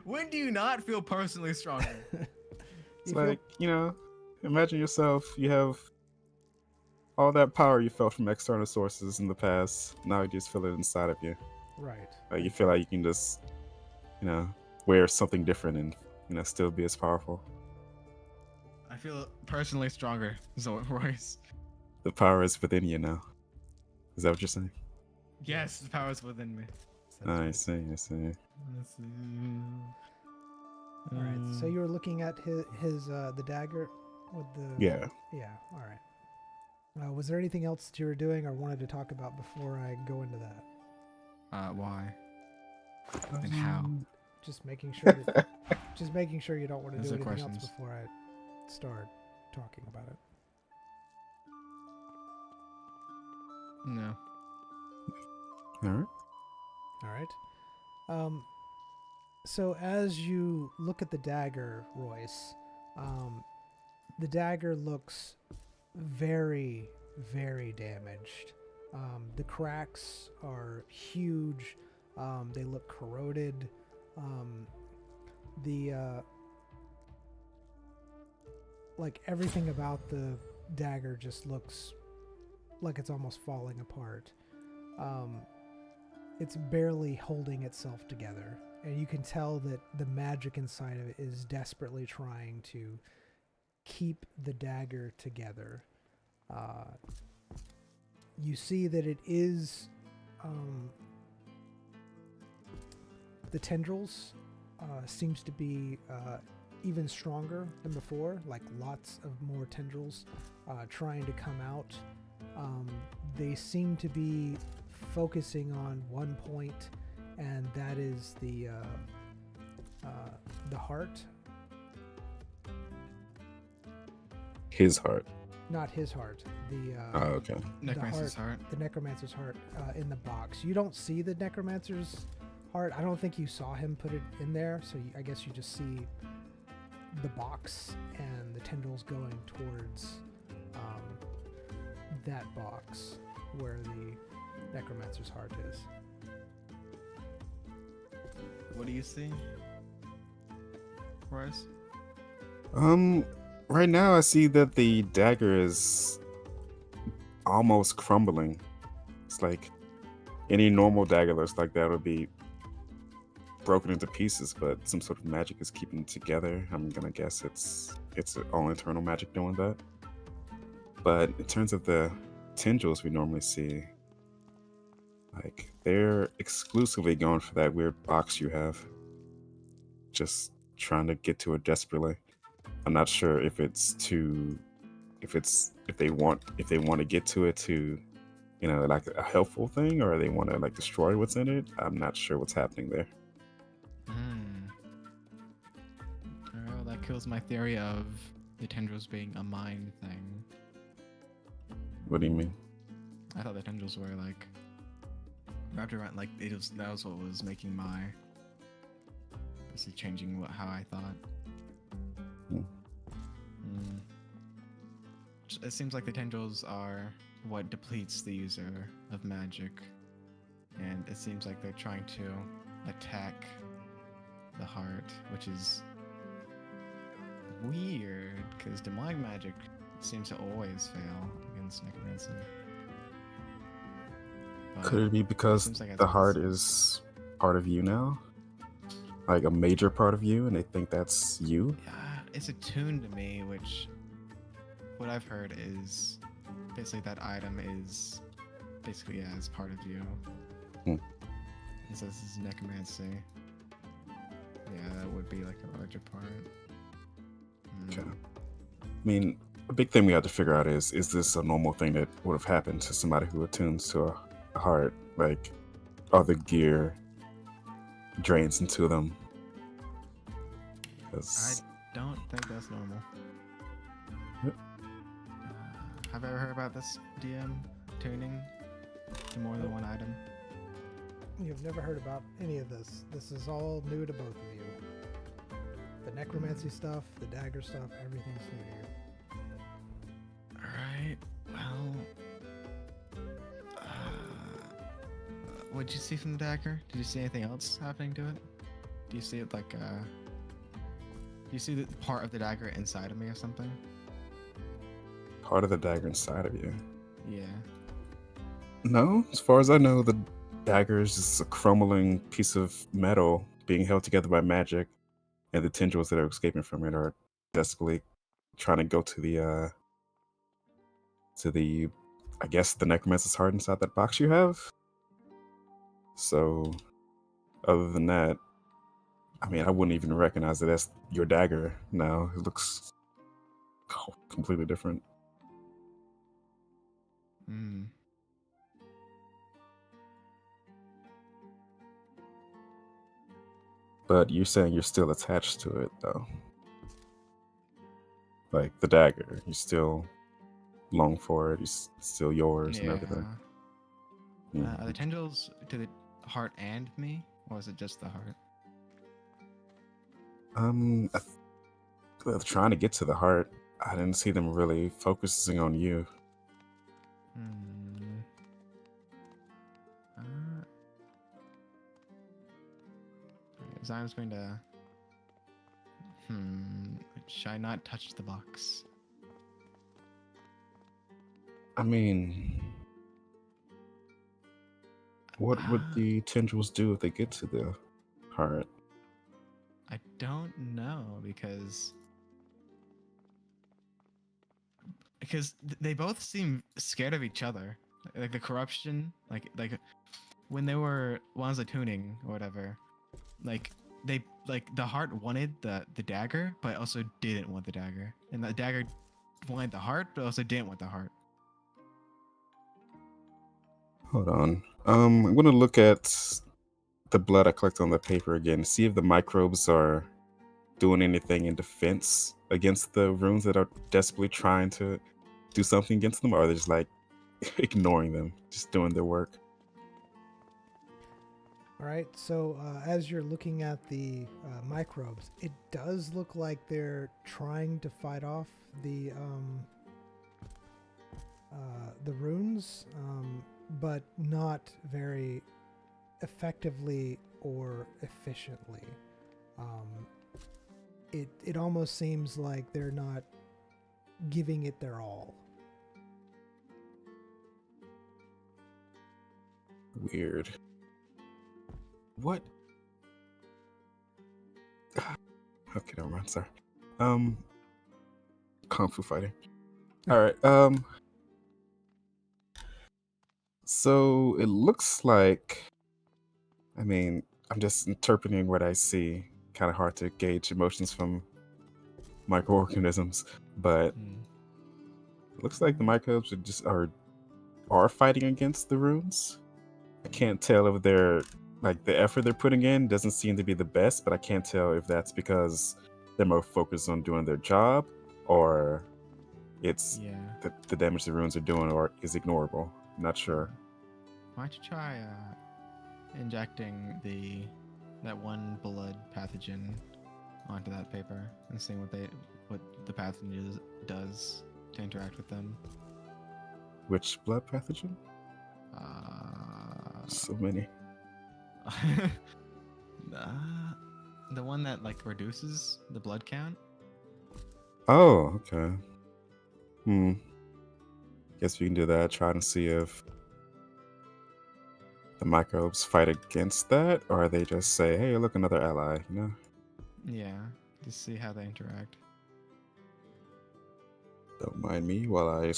When do you not feel personally stronger? It's You feel- like, imagine yourself, you have all that power you felt from external sources in the past. Now you just feel it inside of you. right. Like you feel like you can just, wear something different and, still be as powerful. I feel personally stronger, Royce. The power is within you now. Is that what you're saying? Yes, the power is within me. I see. All right. So you were looking at his the dagger with the. Yeah. Yeah. All right. Was there anything else that you were doing or wanted to talk about before I go into that? Why? And how? Just making sure. Just making sure you don't want to Those do are anything questions. else before I start talking about it. No. All right. All right. So as you look at the dagger, Royce, the dagger looks very, very damaged. The cracks are huge. They look corroded. Like everything about the dagger just looks like it's almost falling apart. It's barely holding itself together, and you can tell that the magic inside of it is desperately trying to keep the dagger together. You see that it is the tendrils seems to be even stronger than before, like lots of more tendrils trying to come out. They seem to be focusing on one point, and that is the heart. His heart. Not his heart. The Oh, okay. Necromancer's heart. the necromancer's heart in the box. You don't see the necromancer's heart. I don't think you saw him put it in there, so I guess you just see the box and the tendrils going towards that box where the necromancer's heart is. What do you see, Royce? Right now I see that the dagger is almost crumbling. It's like any normal dagger looks like that would be broken into pieces, but some sort of magic is keeping it together. I'm gonna guess it's all internal magic doing that. But in terms of the tendrils we normally see, like they're exclusively going for that weird box you have. Just trying to get to it desperately. I'm not sure if they want to get to it to, like a helpful thing, or they want to like destroy what's in it. I'm not sure what's happening there. Well, that kills my theory of the tendrils being a mind thing. What do you mean? I thought the tendrils were like wrapped around, like that was what was making my basically changing how I thought. It seems like the tendrils are what depletes the user of magic, and it seems like they're trying to attack the heart, which is weird because demonic magic seems to always fail against necromancy. But Could it be because seems like the it's- heart is part of you now? Like a major part of you, and they think that's you? Yeah, it's attuned to me, which what I've heard is basically that item is basically is part of you. Hmm. It says this is necromancy. Yeah, that would be like a larger part. Okay. I mean, a big thing we have to figure out is this a normal thing that would have happened to somebody who attunes to a heart? Like, other gear drains into them? I 'Cause- don't think that's normal. Yep. Have you ever heard about this DM tuning to more than one item? You've never heard about any of this. This is all new to both of you. The necromancy stuff, the dagger stuff, everything's new to you. Alright, well, what did you see from the dagger? Did you see anything else happening to it? Do you see it like, do you see the part of the dagger inside of me or something? Part of the dagger inside of you. Yeah. No, as far as I know, the dagger is just a crumbling piece of metal being held together by magic, and the tendrils that are escaping from it are desperately trying to go to the, I guess, the necromancer's heart inside that box you have. So, other than that, I mean, I wouldn't even recognize that that's your dagger now. It looks completely different. Hmm. But you're saying you're still attached to it, though. Like the dagger, you still long for it. It's still yours and everything. Are the tendrils to the heart and me, or is it just the heart? They're trying to get to the heart. I didn't see them really focusing on you. Zion's going to. Should I not touch the box? I mean, what would the tendrils do if they get to the heart? I don't know because they both seem scared of each other. Like the corruption, like when they were Wanza tuning or whatever, like they the heart wanted the dagger, but also didn't want the dagger, and the dagger wanted the heart, but also didn't want the heart. Hold on. I'm gonna look at the blood I collected on the paper again. See if the microbes are doing anything in defense against the runes that are desperately trying to do something against them, or are they just like ignoring them, just doing their work? All right, so as you're looking at the microbes, it does look like they're trying to fight off the runes, but not very effectively or efficiently. It almost seems like they're not giving it their all. Weird. What? Okay, never mind. Sorry. Kung Fu fighting. All right. So it looks like. I mean, I'm just interpreting what I see. Kind of hard to gauge emotions from microorganisms, but it looks like the microbes are fighting against the runes. I can't tell if they're like the effort they're putting in doesn't seem to be the best, but I can't tell if that's because they're more focused on doing their job or it's the damage the runes are doing or is ignorable. I'm not sure. Why don't you try injecting that one blood pathogen onto that paper and seeing what the pathogen does to interact with them? Which blood pathogen? So many. The one that like reduces the blood count. Oh, okay. Guess we can do that. Try to see if the microbes fight against that, or they just say, "Hey, look, another ally," you know? Yeah, just see how they interact. Don't mind me while I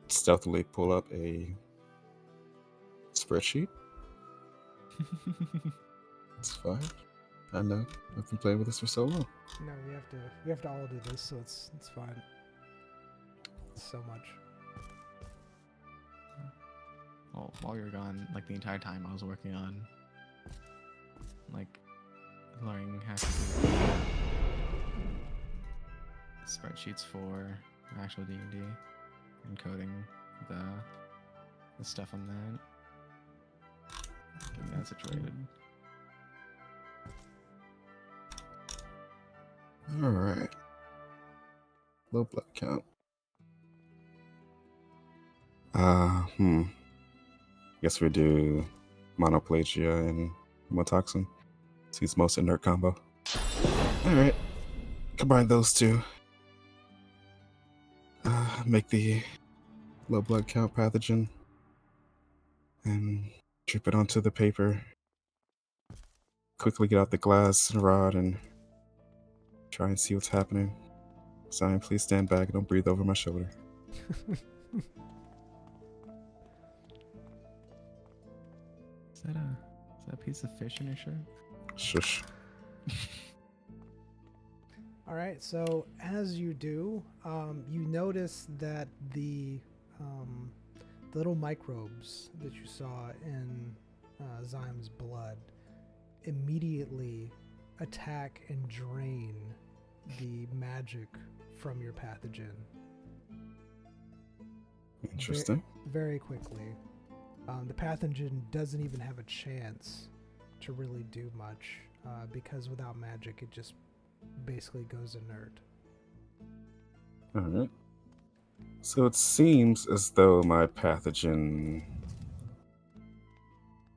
stealthily pull up a spreadsheet. It's fine. I know. I've been playing with this for so long. No, we have to all do this, so it's fine. So much. Well, while you were gone, like the entire time I was working on like learning how to do spreadsheets for actual D&D and coding the stuff on that. Getting that situated. All right. Low blood count. Guess we do monoplagia and hemotoxin. Seems most inert combo. Alright. Combine those two. Make the low blood count pathogen. And drip it onto the paper. Quickly get out the glass rod and try and see what's happening. Zion, please stand back. Don't breathe over my shoulder. Is that a piece of fish in your shirt? Shush. All right, so as you do, you notice that the little microbes that you saw in Zym's blood immediately attack and drain the magic from your pathogen. Interesting. Very quickly. The pathogen doesn't even have a chance to really do much because without magic it just basically goes inert. Alright. So it seems as though my pathogen,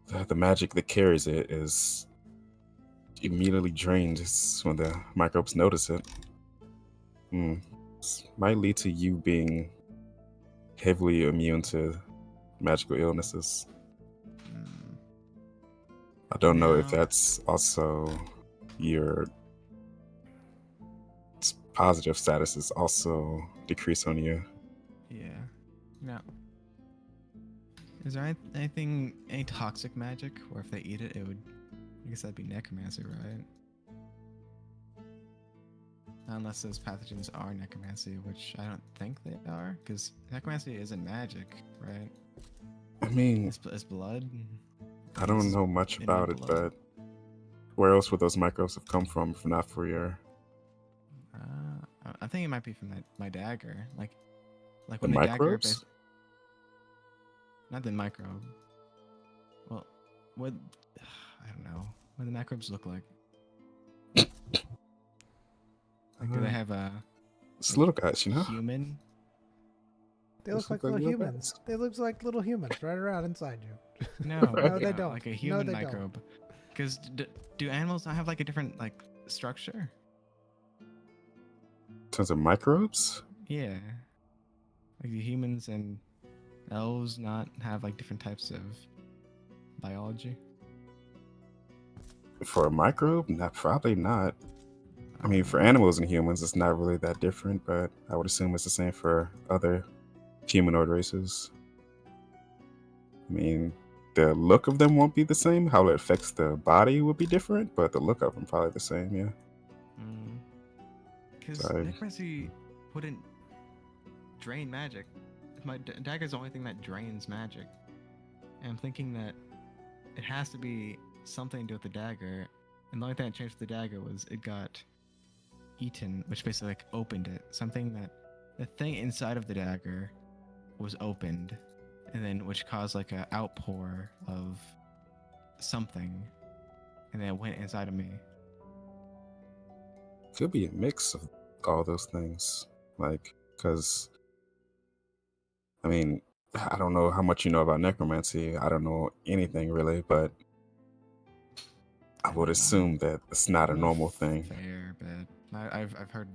the magic that carries it, is immediately drained when the microbes notice it. This might lead to you being heavily immune to magical illnesses. I don't know if that's also your positive status is also decreased on you. Yeah. No. Is there any toxic magic, or if they eat it, it would? I guess that'd be necromancy, right? Unless those pathogens are necromancy, which I don't think they are, because necromancy isn't magic, right? I mean, It's blood. I don't know much about it, but where else would those microbes have come from if not for your... I think it might be from my dagger. Like The when the microbes? dagger... Not the microbe. Well, what... I don't know. What do the microbes look like? Like, do they have a... It's little guys, you know? Human? They look like little humans. They look like little humans right around inside you. No, No, they don't. Like a No, human they don't. microbe. Because do animals not have like a different like structure? In terms of microbes? Yeah. Like do humans and elves not have like different types of biology? For a microbe? Probably not. I mean, for animals and humans, it's not really that different, but I would assume it's the same for other humanoid races. I mean, the look of them won't be the same. How it affects the body will be different, but the look of them probably the same, yeah. Because Sorry. necromancy wouldn't drain magic. My dagger's the only thing that drains magic. And I'm thinking that it has to be something to do with the dagger. And the only thing that changed with the dagger was it got eaten, which basically like opened it. Something that the thing inside of the dagger was opened, and then which caused like an outpour of something, and then it went inside of me. Could be a mix of all those things. Like, because, I mean, I don't know how much you know about necromancy. I don't know anything really, but I would assume that it's not a normal thing. Fair, but I've heard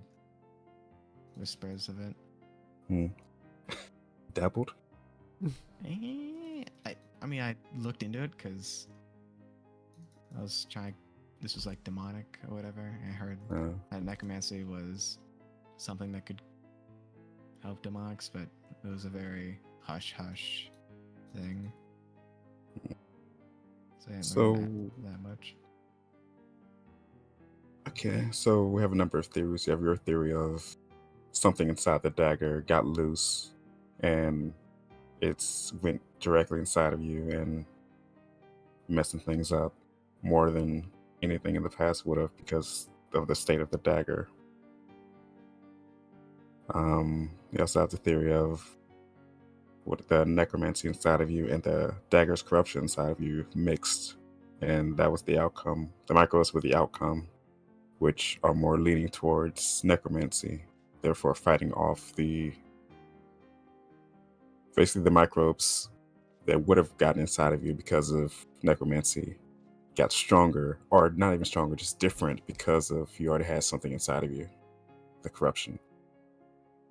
whispers of it. Dabbled? I mean, I looked into it because I was trying. This was like demonic or whatever. And I heard that necromancy was something that could help demonics, but it was a very hush thing. So I didn't learn that much. Okay, so we have a number of theories. You have your theory of something inside the dagger got loose and it's went directly inside of you and messing things up more than anything in the past would have because of the state of the dagger. We also have the theory of what the necromancy inside of you and the dagger's corruption inside of you mixed, and that was the outcome. The microbes were the outcome, which are more leaning towards necromancy, therefore fighting off basically the microbes that would have gotten inside of you because of necromancy got stronger, or not even stronger, just different because of you already had something inside of you, the corruption.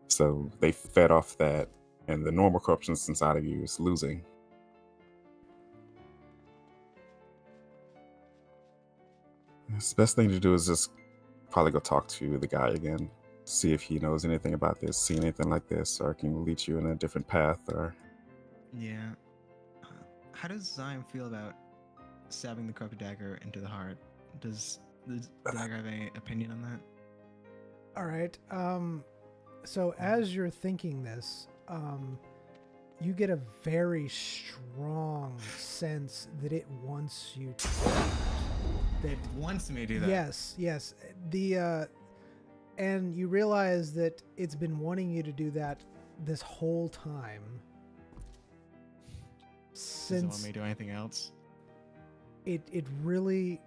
So they fed off that, and the normal corruption that's inside of you is losing. The best thing to do is just probably go talk to the guy again, see if he knows anything about this, see anything like this, or can lead you in a different path. Or Yeah. How does Zion feel about stabbing the corrupted dagger into the heart? Does the dagger have any opinion on that? All right. So as you're thinking this, you get a very strong sense that it wants you to. That It wants me to do that. Yes. And you realize that it's been wanting you to do that this whole time. Doesn't want me Since to do anything else. it really,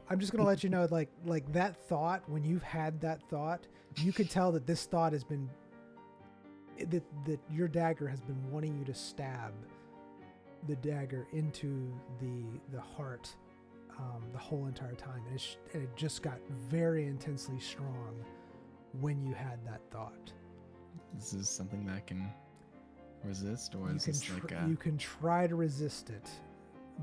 I'm just gonna let you know, like that thought, when you've had that thought, you could tell that this thought has been, that your dagger has been wanting you to stab the dagger into the heart the whole entire time, and it just got very intensely strong when you had that thought. Is this something that I can resist, or You is can this like you can try to resist it,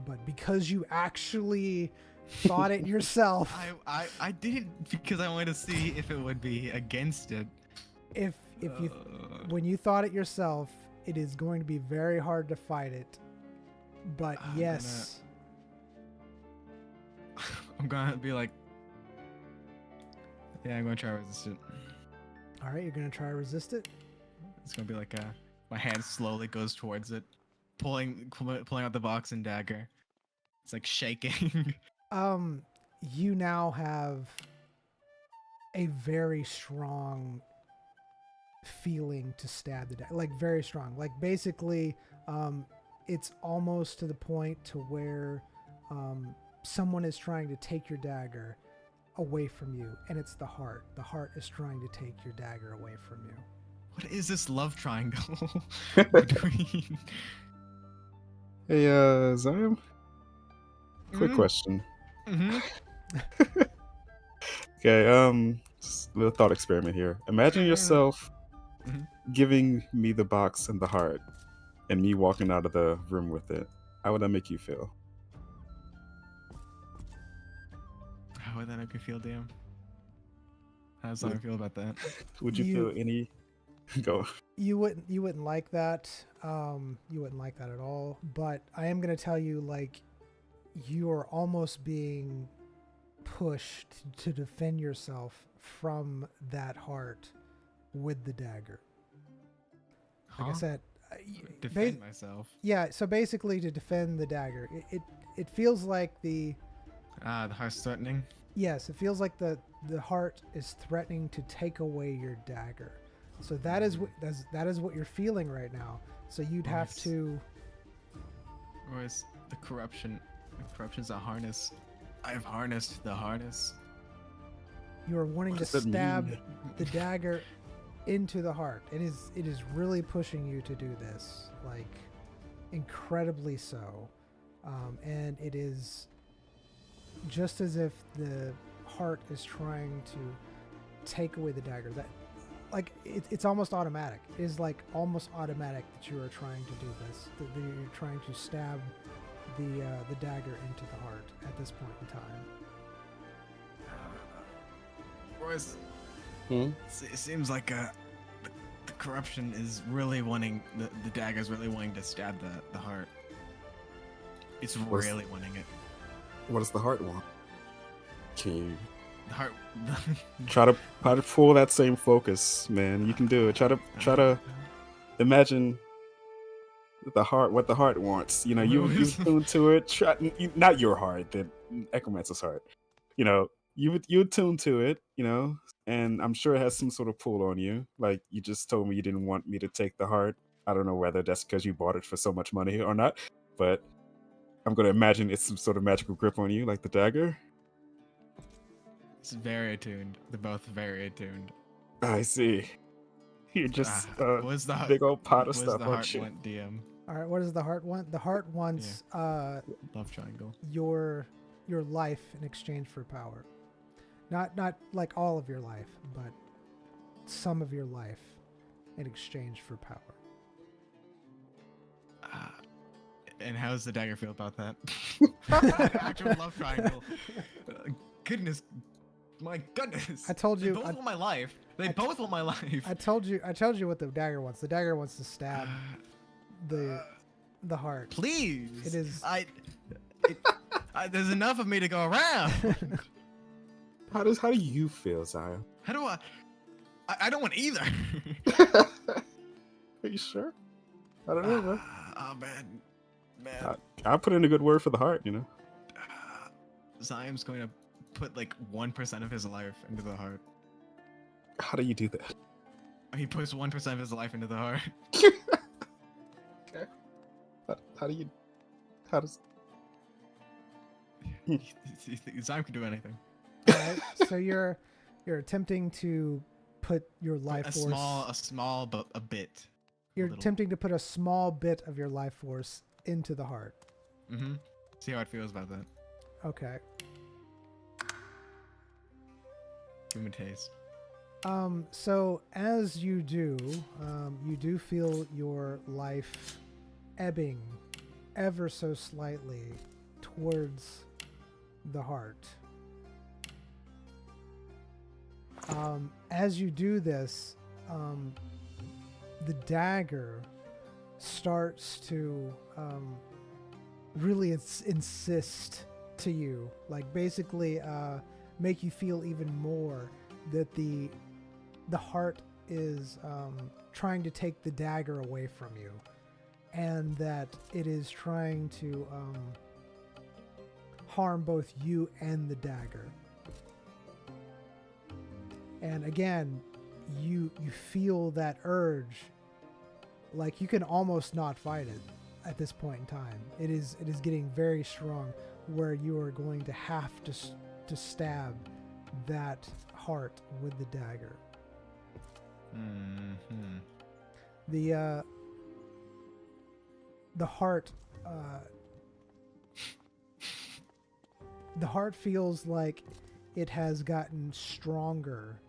but because you actually thought it yourself, I didn't, because I wanted to see if it would be against it. if you when you thought it yourself, it is going to be very hard to fight it. But yes, I'm gonna be like, yeah, I'm gonna try to resist it. all right, you're gonna try to resist it. It's gonna be like my hand slowly goes towards it, pulling out the box and dagger. It's like shaking. You now have a very strong feeling to stab the dagger, like very strong. Like basically, it's almost to the point to where someone is trying to take your dagger away from you, and it's the heart. The heart is trying to take your dagger away from you. What is this love triangle between? hey, Zion, quick question. Mm-hmm. Okay, just a little thought experiment here. Imagine yourself giving me the box and the heart, and me walking out of the room with it. How would that make you feel? How would that make you feel, DM? How does Zion feel about that? Would you feel any? Go. You wouldn't like that. You wouldn't like that at all. But I am gonna tell you, like, you are almost being pushed to defend yourself from that heart with the dagger. Like I said, defend myself. Yeah. So basically, to defend the dagger, it feels like the heart's threatening. Yes, it feels like the heart is threatening to take away your dagger. So that is what you're feeling right now. So you'd have to. Or is the corruption? The corruption's a harness. I've harnessed the harness. You are wanting What to does that stab mean? the dagger into the heart. It is really pushing you to do this, like incredibly so, and it is just as if the heart is trying to take away the dagger. That, like, it's almost automatic. It is like almost automatic that you are trying to do this. That you're trying to stab the dagger into the heart at this point in time. Royce, it seems like the corruption is really wanting the dagger's really wanting to stab the heart. It's really wanting it. What does the heart want? Can you The heart. try to pull that same focus, man? You can do it. Try to imagine what the heart wants. You know, you tune to it. Not your heart, the Necromancer's heart. You know, you tune to it. You know, and I'm sure it has some sort of pull on you. Like you just told me you didn't want me to take the heart. I don't know whether that's because you bought it for so much money or not, but I'm gonna imagine it's some sort of magical grip on you, like the dagger. It's very attuned. They're both very attuned. I see. You're just what's the big old pot of what's stuff, the aren't heart you? want, DM? All right, what does the heart want? The heart wants Love triangle. your life in exchange for power. Not like all of your life, but some of your life in exchange for power. And how does the dagger feel about that? Actual love triangle. Goodness, my goodness. I told you. They both want my life. They both want my life. I told you what the dagger wants. The dagger wants to stab the heart. Please. It is. There's enough of me to go around. How do you feel, Zion? How do I don't want either. Are you sure? I don't know, bro. Oh man. I put in a good word for the heart, you know. Zion's going to put like 1% of his life into the heart. How do you do that? He puts 1% of his life into the heart. Okay. How does? Zion can do anything. Right? So you're attempting to put your life force. A small but a bit. You're attempting to put a small bit of your life force into the heart. Mm-hmm. See how it feels about that. Okay. Give him a taste. So as you do feel your life ebbing ever so slightly towards the heart. As you do this, the dagger starts to really insist to you, like basically make you feel even more that the heart is trying to take the dagger away from you, and that it is trying to harm both you and the dagger. And again, you feel that urge, like you can almost not fight it at this point in time. It is getting very strong, where you are going to have to stab that heart with the dagger. Mm-hmm. The heart feels like it has gotten stronger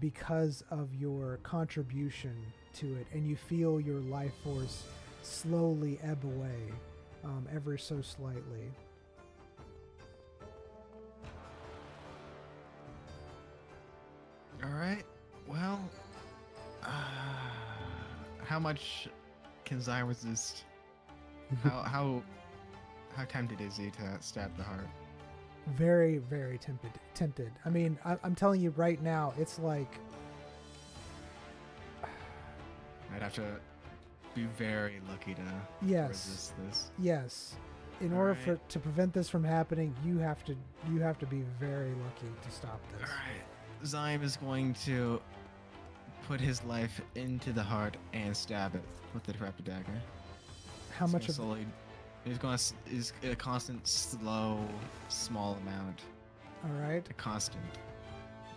because of your contribution to it, and you feel your life force slowly ebb away, ever so slightly. All right. Well, how much can Zion resist? How tempted is he to stab the heart? Very, very tempted. I mean, I'm telling you right now, it's like I'd have to be very lucky to resist this. Yes. In order to prevent this from happening, you have to be very lucky to stop this. All right. Zion is going to put his life into the heart and stab it with the rapid dagger. How much of is a constant, slow, small amount. All right. A constant,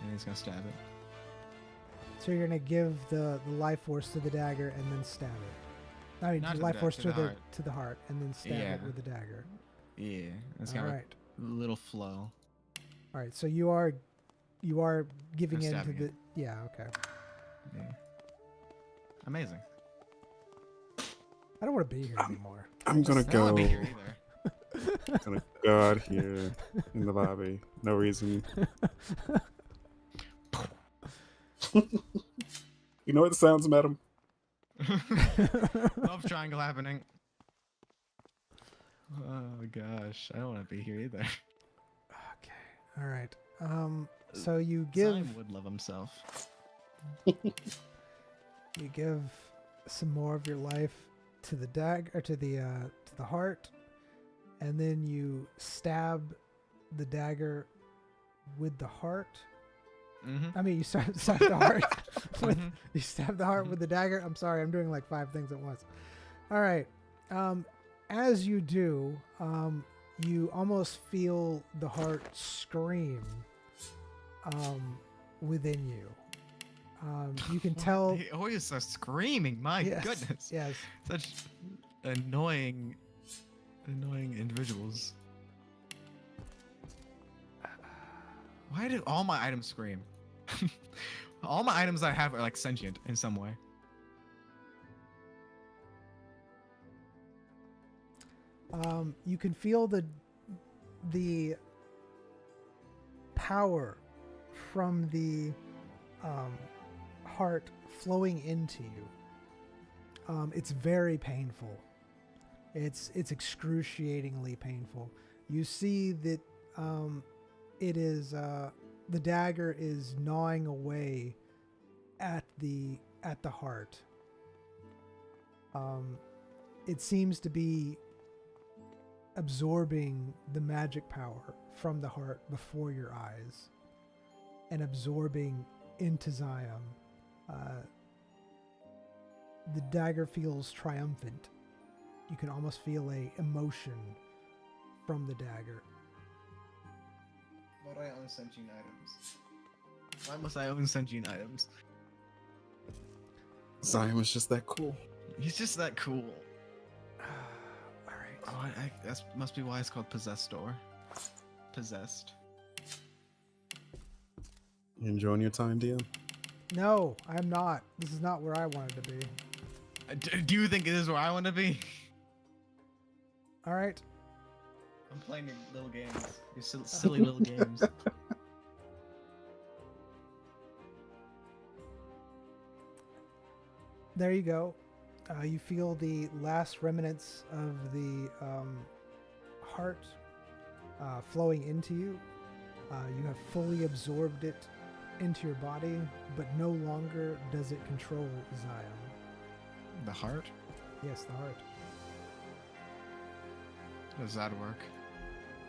and he's gonna stab it. So you're gonna give the life force to the dagger and then stab it. I mean, Not the to life the force to the to the heart and then stab it with the dagger. Yeah, it's All got right. a little flow. All right. So you are giving in to stabbing the it. Yeah. Okay. Yeah. Amazing. I don't want to be here anymore. I'm gonna I don't go. wanna be here either. I'm gonna go out here in the lobby. No reason. You know what sounds, madam? Love triangle happening. Oh gosh, I don't want to be here either. Okay. All right. So you give Zion would love himself. you give some more of your life to the dagger, to the heart, and then you stab the dagger with the heart. Mm-hmm. I mean, you stab the heart. You stab the heart with the dagger. I'm sorry, I'm doing like 5 things at once. All right. As you do, you almost feel the heart scream within you. You can tell. They always are screaming. My Yes, goodness. Yes. Such annoying individuals. Why do all my items scream? All my items I have are like sentient in some way. You can feel the power from the heart flowing into you. It's very painful. It's excruciatingly painful. You see that it is the dagger is gnawing away at the heart. It seems to be absorbing the magic power from the heart before your eyes and absorbing into Zion. The dagger feels triumphant. You can almost feel a emotion from the dagger. Why do I own sentient items? Why must I own sentient items? Zion was just that cool. He's just that cool. All right. Oh, that must be why it's called Possessed Door. Possessed. You enjoying your time, DM? No, I'm not. This is not where I wanted to be. Do you think it is where I want to be? All right. I'm playing your little games. Your silly little games. There you go. You feel the last remnants of the heart flowing into you. You have fully absorbed it into your body, but no longer does it control Zion. The heart? Yes, the heart. How does that work?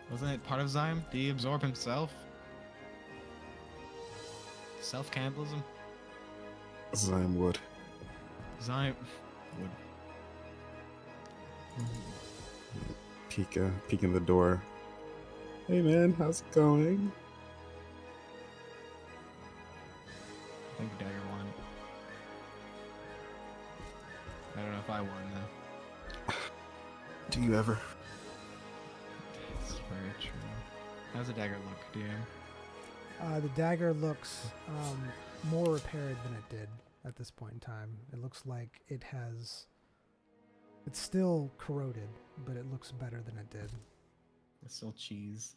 Wasn't it part of Zion? Did he absorb himself? Self-cannibalism? Zion would. Zion would. Peek in the door. Hey man, how's it going? I think Dagger won. I don't know if I won though. Do you ever? That's very true. How's the dagger look, DM? The dagger looks more repaired than it did at this point in time. It looks like it has... It's still corroded, but it looks better than it did. It's still cheese.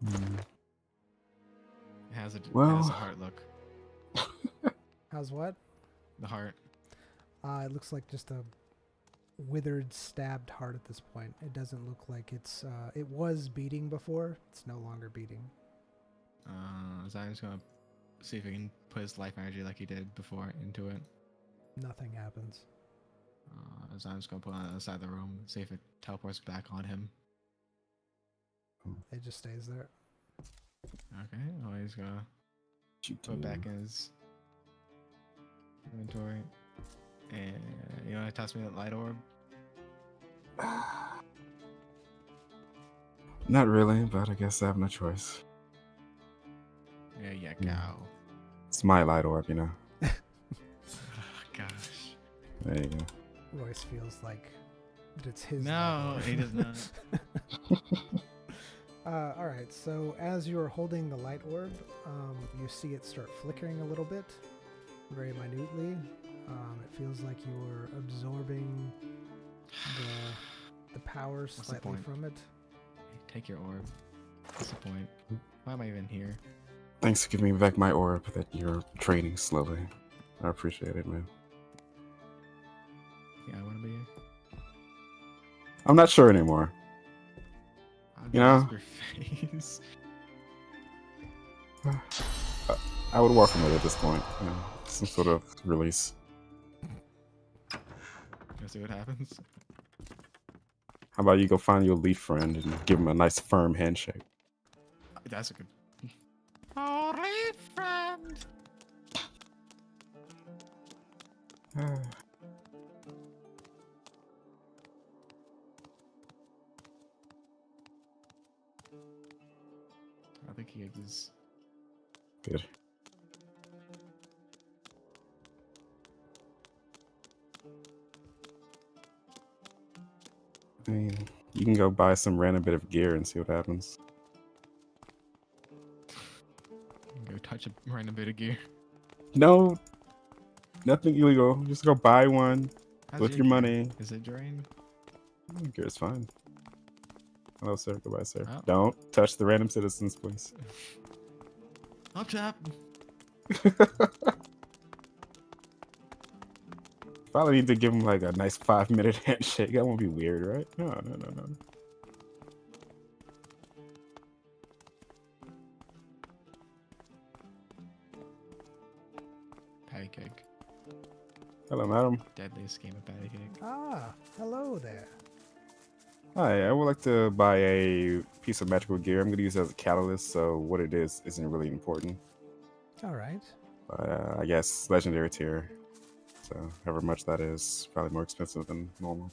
Hmm. It has a Well- heart look. How's what? The heart. It looks like just a withered, stabbed heart at this point. It doesn't look like it's... it was beating before. It's no longer beating. Zion's gonna see if he can put his life energy like he did before into it. Nothing happens. Zion's gonna put it on the other side of the room, see if it teleports back on him. It just stays there. Okay, oh, he's gonna put it back in his inventory. And you wanna toss me that light orb? Not really, but I guess I have no choice. There you go. It's my light orb, you know. Oh, gosh. There you go. Royce feels like it's his. No, he does not. All right, so as you're holding the light orb, you see it start flickering a little bit, very minutely. It feels like you're absorbing the power What's the slightly point? from it. Take your orb. What's the point? Why am I even here? Thanks for giving me back my orb that you're training slowly. I appreciate it, man. Yeah, I wanna be here. I'm not sure anymore. I'll You know? grasp your face. I would welcome it at this point. You know, some sort of release. Let's see what happens. How about you go find your elite friend and give him a nice firm handshake? That's a good. Holy friend. I think he is. Good. mean, you can go buy some random bit of gear and see what happens. Go touch a random bit of gear. No, nothing illegal. Just go buy one How's with your gear? money. Is it drained? Gear is fine. Hello, sir. Goodbye, sir. Oh. Don't touch the random citizens, please. Up top. Probably need to give him like a nice 5-minute handshake. That won't be weird, right? No. Patty cake. Hello, madam. Deadliest game of patty cake. Ah, hello there. Hi, I would like to buy a piece of magical gear. I'm going to use it as a catalyst, so what it is isn't really important. All right. But I guess legendary tier. So however much that is, probably more expensive than normal.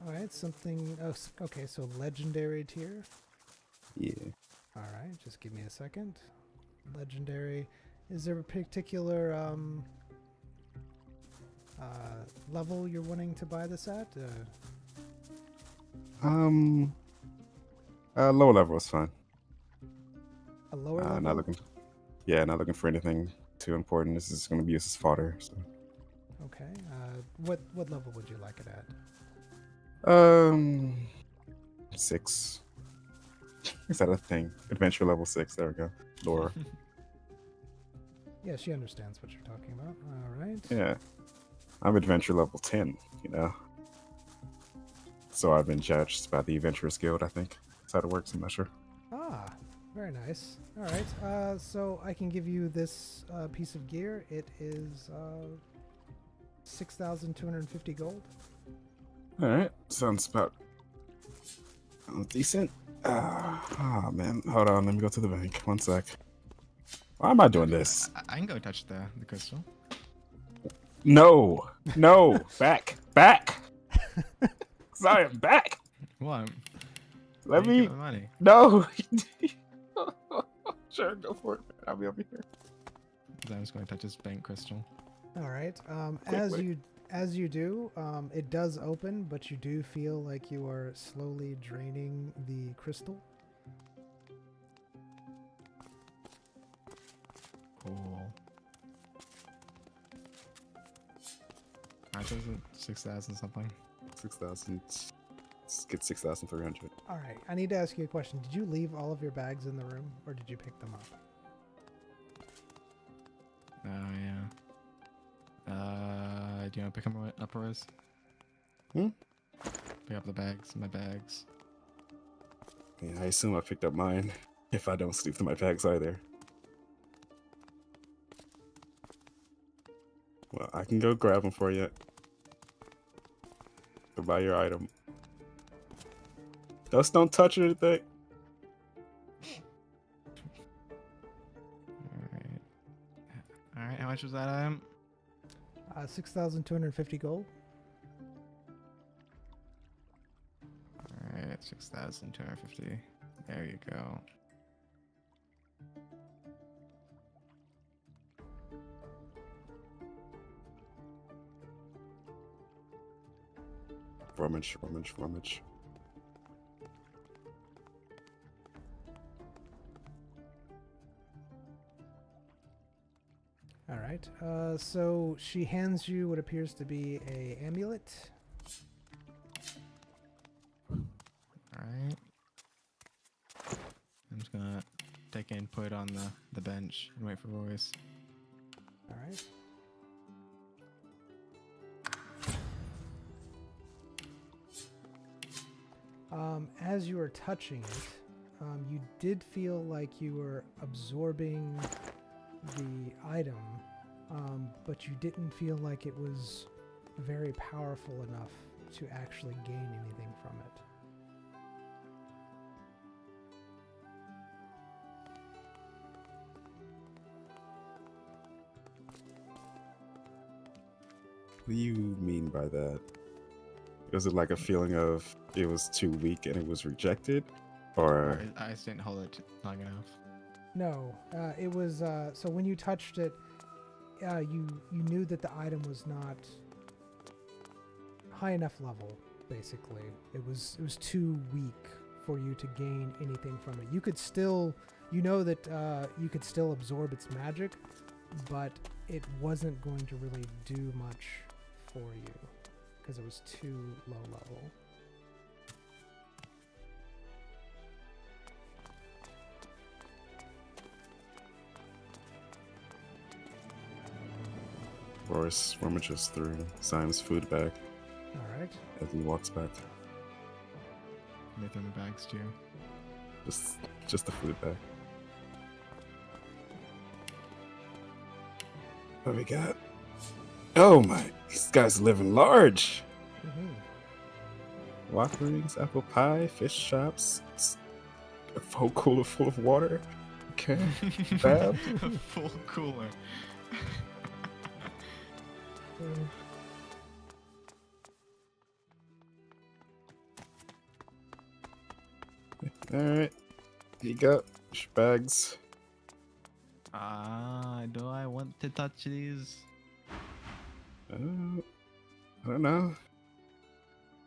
All right, something. Oh, okay, so legendary tier. Yeah. All right, just give me a second. Legendary. Is there a particular level you're wanting to buy this at? Lower level is fine. A lower level. Not looking for anything too important. This is going to be used as fodder. So. Okay. What level would you like it at? 6. Is that a thing? Adventure level 6. There we go. Laura. Yeah, she understands what you're talking about. All right. Yeah. I'm adventure level 10, you know. So I've been judged by the Adventurers Guild, I think. That's how it works, I'm not sure. Ah, very nice. All right. So I can give you this piece of gear. It is 6,250 gold. Alright. Sounds about decent. Oh, man. Hold on. Let me go to the bank. One sec. Why am I doing this? I can go touch the crystal. No. Back. Sorry, I'm back. What? Let me. Money. No. Sure, go for it. I'll be over here. I'm just going to touch this bank crystal. All right. Quick. As you do, it does open, but you do feel like you are slowly draining the crystal. Cool. How much is it? 6,000 something. 6,000. Let's get 6,300. All right. I need to ask you a question. Did you leave all of your bags in the room, or did you pick them up? Oh, yeah. Do you want to pick them up, Rose? Hmm? Pick up the bags, my bags. Yeah, I assume I picked up mine. If I don't sleep through my bags either. Well, I can go grab them for you. Go buy your item. Just don't touch anything. Alright, how much was that item? 6,250 gold. Alright, 6,250. There you go. Rummage. All right. So she hands you what appears to be a amulet. Alright. I'm just gonna take it and put it on the bench and wait for Royce. All right. As you were touching it, you did feel like you were absorbing the item, but you didn't feel like it was very powerful enough to actually gain anything from it. What do you mean by that? Was it like a feeling of it was too weak and it was rejected? Or I just didn't hold it long enough. No, it was, so when you touched it, you knew that the item was not high enough level basically. It was too weak for you to gain anything from it. You could still, you know that you could still absorb its magic, but it wasn't going to really do much for you because it was too low level. Royce rummages through Simon's food bag All right. as he walks back. They throw the bags too. Just the food bag. What we got? Oh my, these guys are living large. Mm-hmm. Waffles, apple pie, fish chops, a full cooler full of water. Okay. Fab. A full cooler. Alright. Here you go. Bags. Do I want to touch these? I don't know.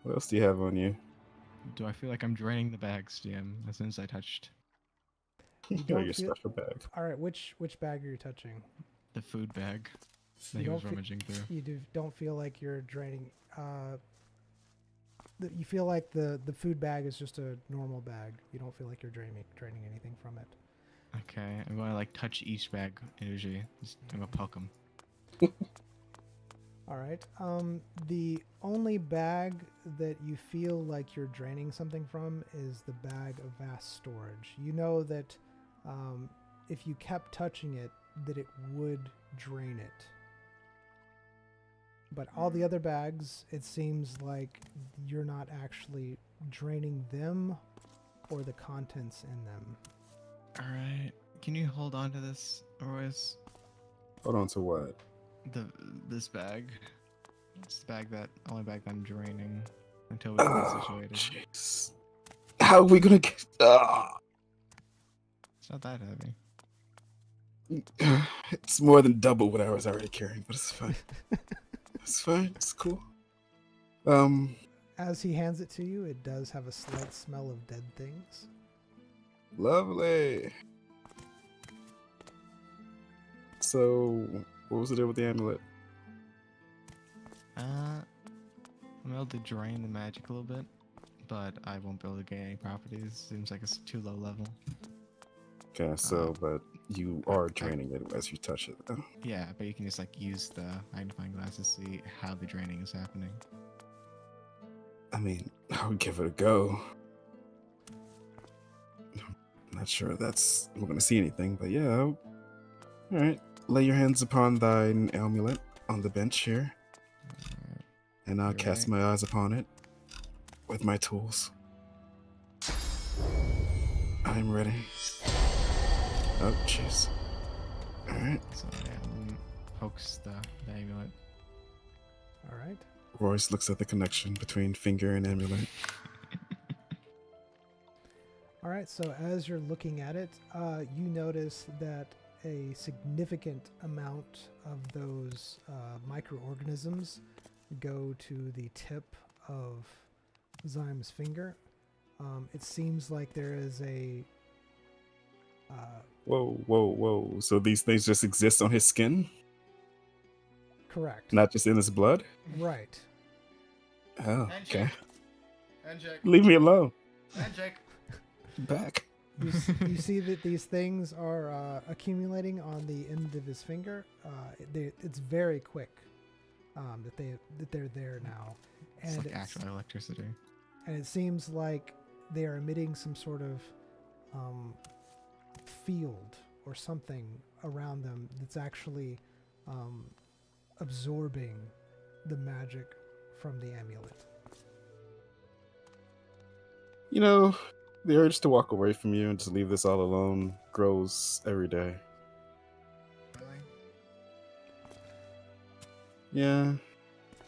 What else do you have on you? Do I feel like I'm draining the bags, GM, as soon as I touched You Oh, don't your feel- special bag. All right, which bag are you touching? the food bag that You he was don't fe- rummaging through? You don't feel like you're draining. You feel like the food bag is just a normal bag. You don't feel like you're draining anything from it. Okay, I'm gonna like touch each bag individually. I'm gonna poke them. All right. The only bag that you feel like you're draining something from is the bag of vast storage. You know that if you kept touching it, that it would drain it. But all the other bags, it seems like you're not actually draining them or the contents in them. Alright, can you hold on to this, Royce? Hold on to what? This bag. It's the bag that only bag that I'm draining until we get Oh, situated. jeez. How are we gonna get? It's not that heavy. It's more than double what I was already carrying, but it's fine. It's fine. It's cool. As he hands it to you, it does have a slight smell of dead things. Lovely. So, what was the deal with the amulet? I'm able to drain the magic a little bit, but I won't be able to gain any properties. Seems like it's too low level. Okay, so, but you are draining it as you touch it. though. Yeah, but you can just like use the magnifying glass to see how the draining is happening. I mean, I would give it a go. I'm not sure that's we're gonna see anything, but yeah. All right, lay your hands upon thine amulet on the bench here, Alright. and I'll cast Right. my eyes upon it with my tools. I'm ready. Oh, jeez. All right, So yeah, pokes the amulet. All right. Royce looks at the connection between finger and amulet. All right, so as you're looking at it, you notice that a significant amount of those microorganisms go to the tip of Zym's finger. It seems like there is a... Whoa, whoa, whoa! So these things just exist on his skin, correct. not just in his blood? Right. Oh, okay. Handshake. Leave me alone. Handshake. Back. You see that these things are accumulating on the end of his finger. It's very quick that they're there now, It's and like actual electricity. and it seems like they are emitting some sort of field or something around them that's actually absorbing the magic from the amulet. You know, the urge to walk away from you and just leave this all alone grows every day. Really? Yeah.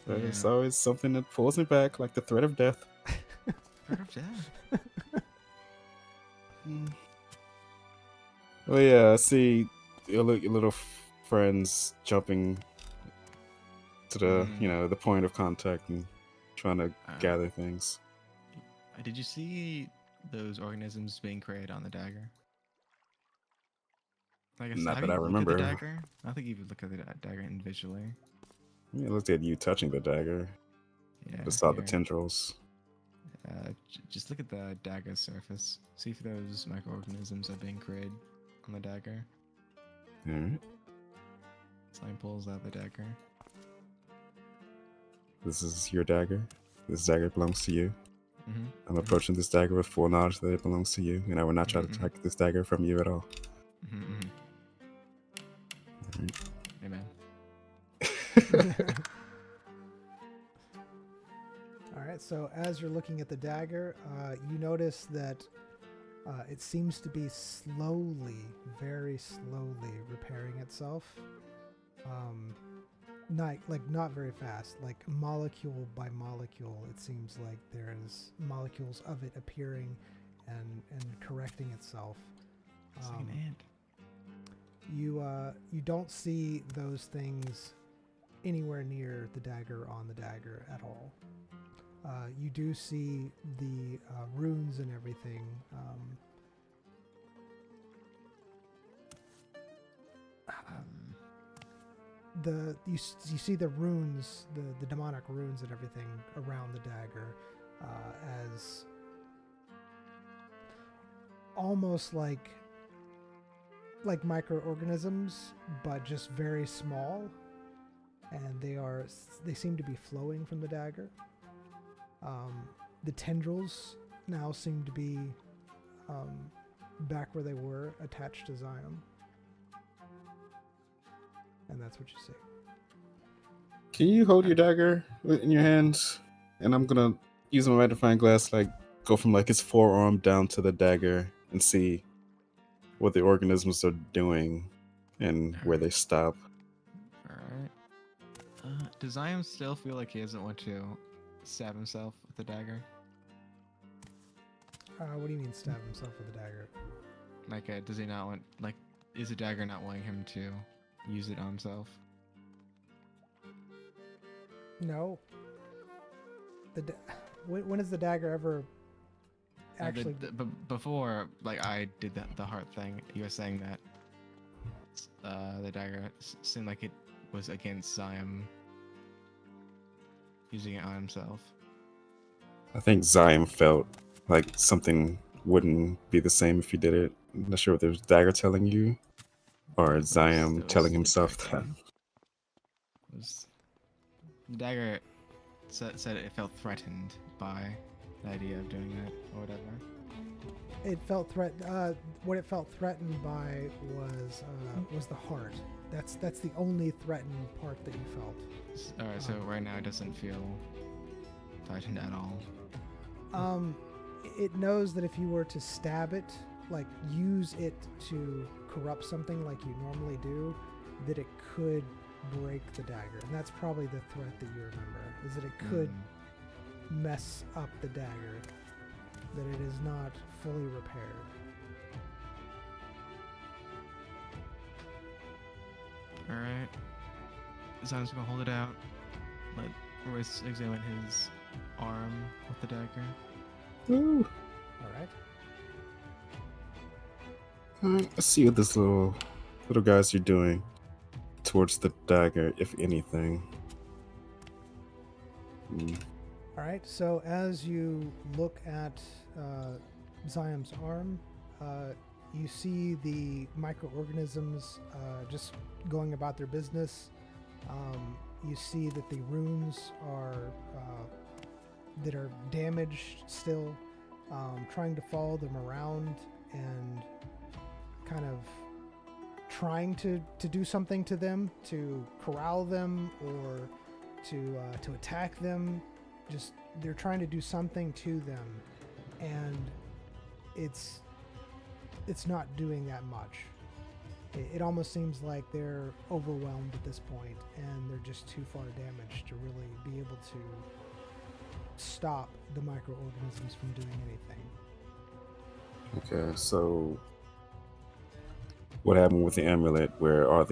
There's Yeah. always something that pulls me back, like the threat of death. Threat of death. Well, yeah, I see your little friends jumping to the, Mm. the point of contact and trying to gather things. Did you see those organisms being created on the dagger? Like I said, Not have that I you looked at the remember. dagger? I think you would look at the dagger individually. Yeah, it looked at you touching the dagger. Yeah. Just saw the here. tendrils. Just look at the dagger surface. See if those microorganisms are being created on the dagger. Alright. Slime pulls out the dagger. This is your dagger. This dagger belongs to you. Mm-hmm. I'm approaching this dagger with full knowledge that it belongs to you, and I will not try to Mm-hmm. take this dagger from you at all. Mm-hmm. Alright. Amen. All right, so as you're looking at the dagger, you notice that it seems to be slowly, very slowly repairing itself. Not very fast, like molecule by molecule. It seems like there's molecules of it appearing and correcting itself. It's like an ant. You don't see those things anywhere near the dagger on the dagger at all. You do see the runes and everything. You see the runes, the demonic runes and everything around the dagger, as almost like microorganisms, but just very small, and they seem to be flowing from the dagger. The tendrils now seem to be back where they were, attached to Zion. And that's what you see. Can you hold your dagger in your hands? And I'm gonna use my magnifying glass, like go from like his forearm down to the dagger and see what the organisms are doing and where they stop. Alright. Does Zion still feel like he doesn't want to stab himself with the dagger? What do you mean stab himself with a dagger? Like, does he not want, like, is the dagger not wanting him to use it on himself? No. When has the dagger ever actually... Before, like, I did the heart thing, you were saying that the dagger seemed like it was against Zion using it on himself. I think Zion felt like something wouldn't be the same if he did it. I'm not sure if there's dagger telling you or Zion telling himself that. The dagger said it felt threatened by the idea of doing that or whatever. It felt what it felt threatened by was the heart. That's the only threatened part that you felt. Alright, so right now it doesn't feel threatened at all. It knows that if you were to stab it, like use it to corrupt something like you normally do, that it could break the dagger. And that's probably the threat that you remember, is that it could mess up the dagger, that it is not fully repaired. Alright. Zion's gonna hold it out. Let Royce examine his arm with the dagger. Ooh. Alright. Let's see what this little guys are doing towards the dagger, if anything. Alright, so as you look at Zion's arm, you see the microorganisms just going about their business. You see that the runes that are damaged still, trying to follow them around and kind of trying to do something to them, to corral them or to attack them. Just they're trying to do something to them, and it's not doing that much. It almost seems like they're overwhelmed at this point, and they're just too far damaged to really be able to stop the microorganisms from doing anything. Okay, so what happened with the amulet? Where are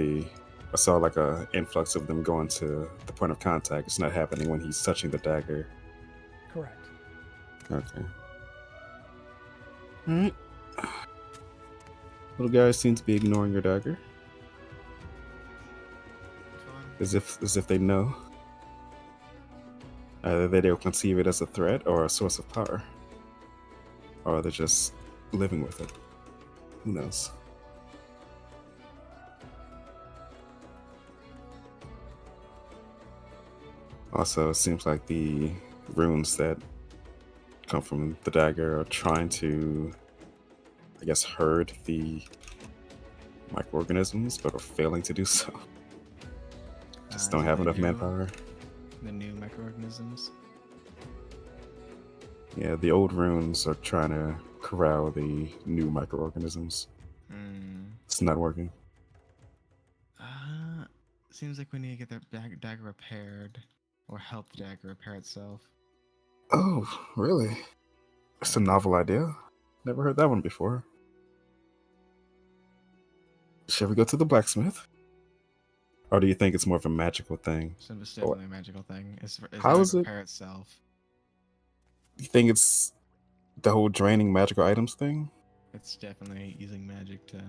I saw like a influx of them going to the point of contact. It's not happening when he's touching the dagger. Correct. Okay. Alright. Little guys seem to be ignoring your dagger. As if they know. Either they don't conceive it as a threat or a source of power. Or they're just living with it. Who knows? Also, it seems like the runes that come from the dagger are trying to, I guess, herd the microorganisms, but are failing to do so. Just don't have enough manpower. The new microorganisms. Yeah, the old runes are trying to corral the new microorganisms. It's not working. Seems like we need to get the dagger repaired, or help the dagger repair itself. Oh, really? That's a novel idea. Never heard that one before. Shall we go to the blacksmith? Or do you think it's more of a magical thing? So it's definitely a magical thing. It's How is it? Repair itself. You think it's the whole draining magical items thing? It's definitely using magic to...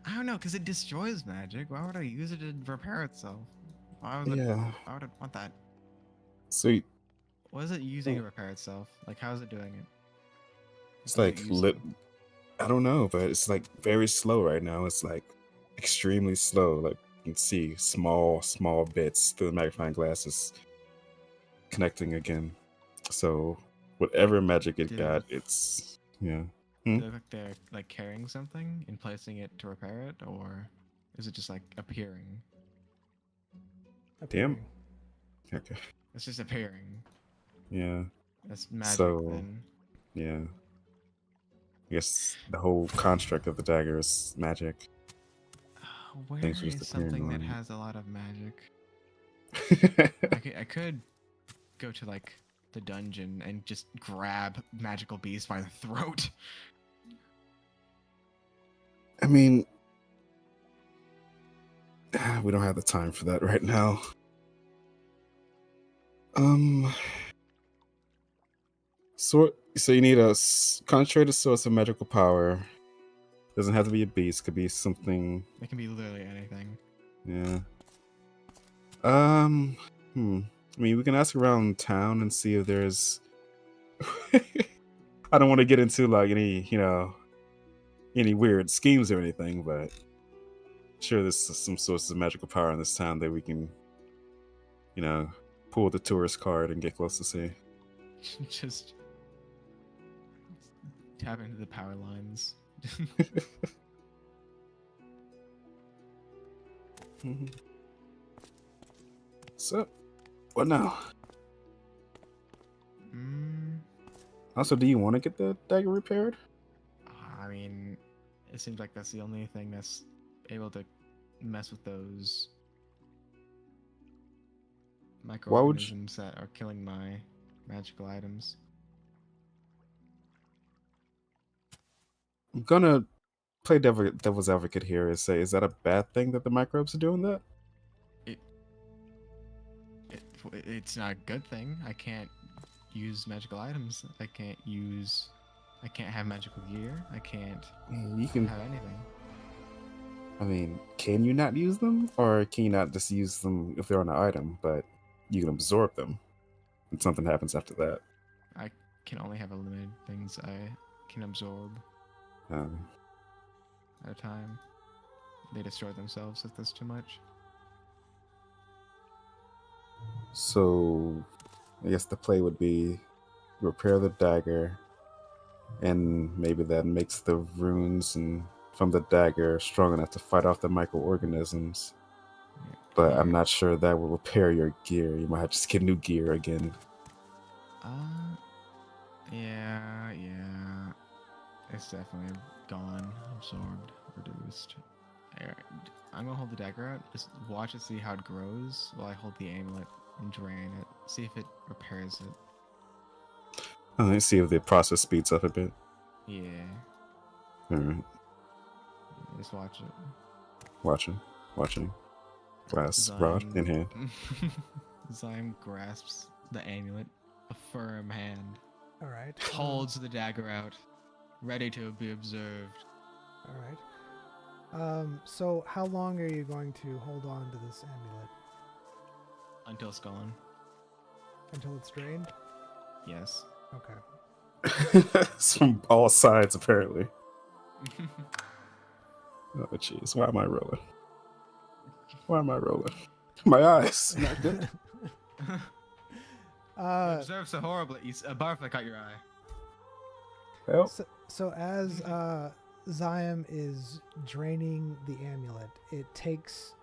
I don't know, because it destroys magic. Why would I use it to repair itself? Why would Yeah. Why would I want that? So What is it using to repair itself? Like, how is it doing it? it's What is like it using? I don't know, but it's like very slow right now. It's like extremely slow. Like you can see small bits through the magnifying glasses connecting again. So whatever magic it Did- got, it's Do they look like they're like carrying something and placing it to repair it, or is it just like appearing? Damn. Okay. It's just appearing. Yeah. That's magic So- then. Yeah. I guess the whole construct of the dagger is magic. Where Thanks for is just appearing something that on- has a lot of magic? I could go to like the dungeon and just grab magical beast by the throat. I mean, we don't have the time for that right now. So you need a concentrated source of magical power. Doesn't have to be a beast. Could be something. It can be literally anything. Yeah. I mean, we can ask around town and see if there's. I don't want to get into like any weird schemes or anything, but sure, there's some sources of magical power in this town that we can, pull the tourist card and get close to see. Just tap into the power lines. So, what now? Mm, Also, do you want to get the dagger repaired? I mean, it seems like that's the only thing that's able to mess with those Why would you- microorganisms that are killing my magical items. I'm gonna play devil's advocate here and say, is that a bad thing that the microbes are doing that? It's not a good thing. I can't use magical items. I can't have magical gear. I can't You can. have anything. I mean, can you not use them, or can you not just use them if they're on an item, but you can absorb them, and something happens after that? I can only have a limited things I can absorb Um, at a time. They destroy themselves if there's too much. so, I guess the play would be repair the dagger, and maybe that makes the runes from the dagger strong enough to fight off the microorganisms. But I'm not sure that will repair your gear. You might have to just get new gear again. Yeah. It's definitely gone, absorbed, reduced. Alright, I'm gonna hold the dagger out. Just watch it, see how it grows while I hold the amulet and drain it. See if it repairs it. Let's see if the process speeds up a bit. Yeah, Alright, just watch it. watching. Glass rod in hand. Zyme grasps the amulet a firm hand, All right. holds the dagger out, ready to be observed. All right. So how long are you going to hold on to this amulet? Until it's gone. Until it's drained? Yes. Okay. It's from all sides, apparently. Oh, jeez. Why am I rolling? Why am I rolling? My eyes. Not good. You observed so horribly. A butterfly caught your eye. Help. So as Zion is draining the amulet, it takes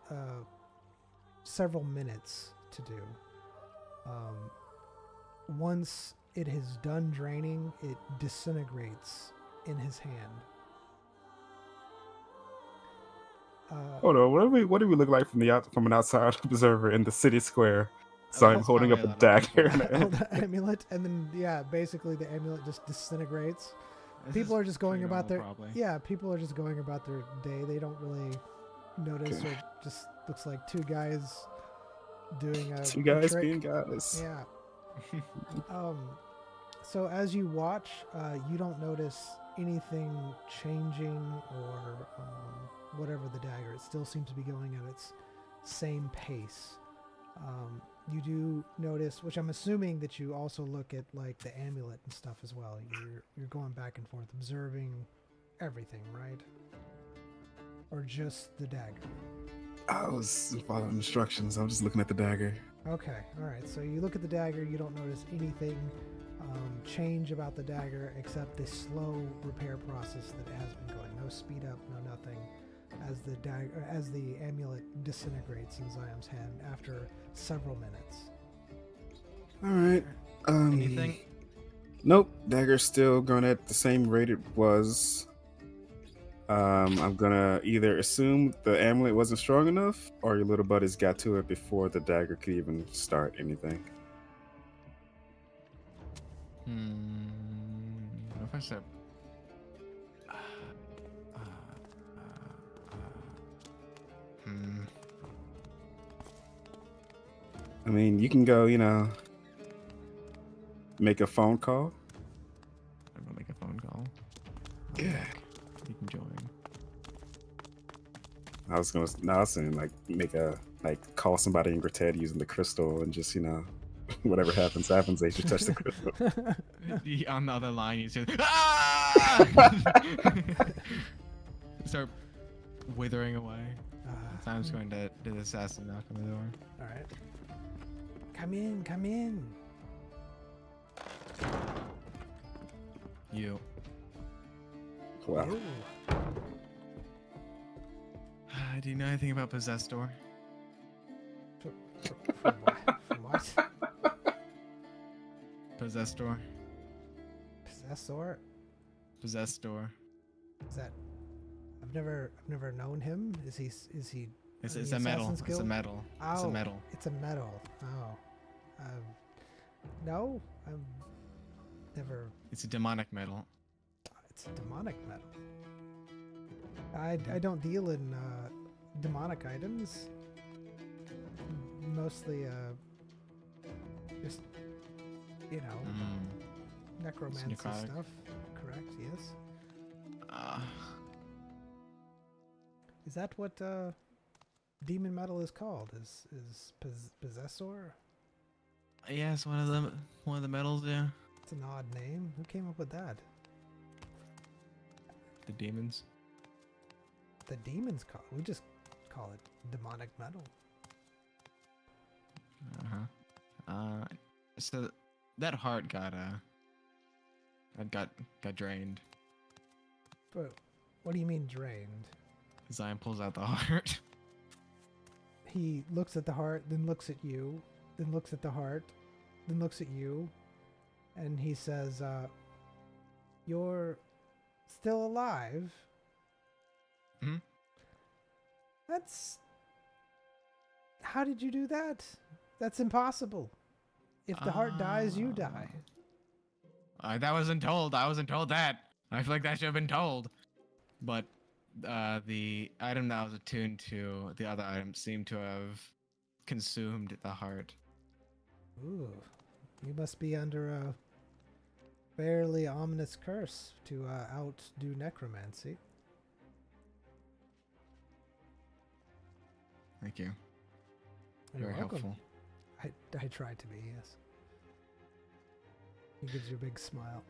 several minutes to do. Once it has done draining, it disintegrates in his hand. Hold on. What do we look like from an outside observer in the city square? So I'm There's holding up probably a a lot of dagger. people. and Hold the amulet, and then basically the amulet just disintegrates. People are just going about their people are just going about their day. They don't really notice, Okay. or just looks like two guys doing a Two guys trick. being guys. Yeah. So as you watch, you don't notice anything changing or whatever the dagger. It still seems to be going at its same pace. You do notice, which I'm assuming that you also look at like the amulet and stuff as well. You're going back and forth, observing everything, right? Or just the dagger? I was following instructions. I'm just looking at the dagger. Okay, all right. So you look at the dagger. You don't notice anything change about the dagger except the slow repair process that it has been going. No speed up, no nothing. As the amulet disintegrates in Ziam's hand after several minutes. All right. Anything? Nope. Dagger's still going at the same rate it was. I'm gonna either assume the amulet wasn't strong enough, or your little buddies got to it before the dagger could even start anything. What if I said? I mean, you can go, make a phone call. I'm gonna make a phone call. Yeah. You can join. I was saying call somebody in Gratted using the crystal and just, whatever happens, they should touch the crystal. On the other line, you say, "Ah!" Start withering away. So I'm just going to do the assassin knock on the door. All right. Come in. You. Wow. Ew. Do you know anything about Possessed Door? From what? Possessed Door. Possessor? Possessed Door. Is that? I've never known him. Is he? It's in a the metal. Assassin's It's a Guild? metal. Oh, It's a metal. It's a metal. Oh. No, I've never. It's a demonic metal. It's a demonic metal. I don't deal in demonic items. Mostly just necromancy necrotic. stuff. Correct? Yes. Is that what demon metal is called? Is possessor? Yeah, it's one of the metals. Yeah. It's an odd name. Who came up with that? The demons. The demons we just call it demonic metal. So that heart got drained. But what do you mean drained? Zion pulls out the heart. He looks at the heart, then looks at you, then looks at the heart, then looks at you, and he says, "You're still alive." Hmm? How did you do that? That's impossible. If the heart dies, you die. That wasn't told. I wasn't told that. I feel like that should have been told. But the item that I was attuned to, the other item, seemed to have consumed the heart. Ooh. You must be under a fairly ominous curse to outdo necromancy. Thank you. You're Very welcome. helpful. I tried to be, yes. He gives you a big smile.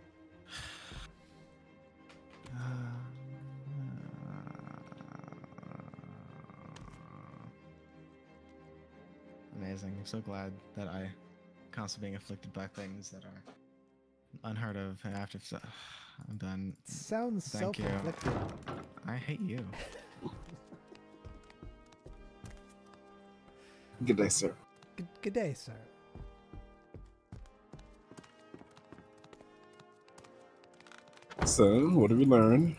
Amazing. I'm so glad that I constantly being afflicted by things that are unheard of. And after I'm done. Sounds Thank you. self-inflicted. I hate you. Good day, sir. Good day, sir. So, what have you learned?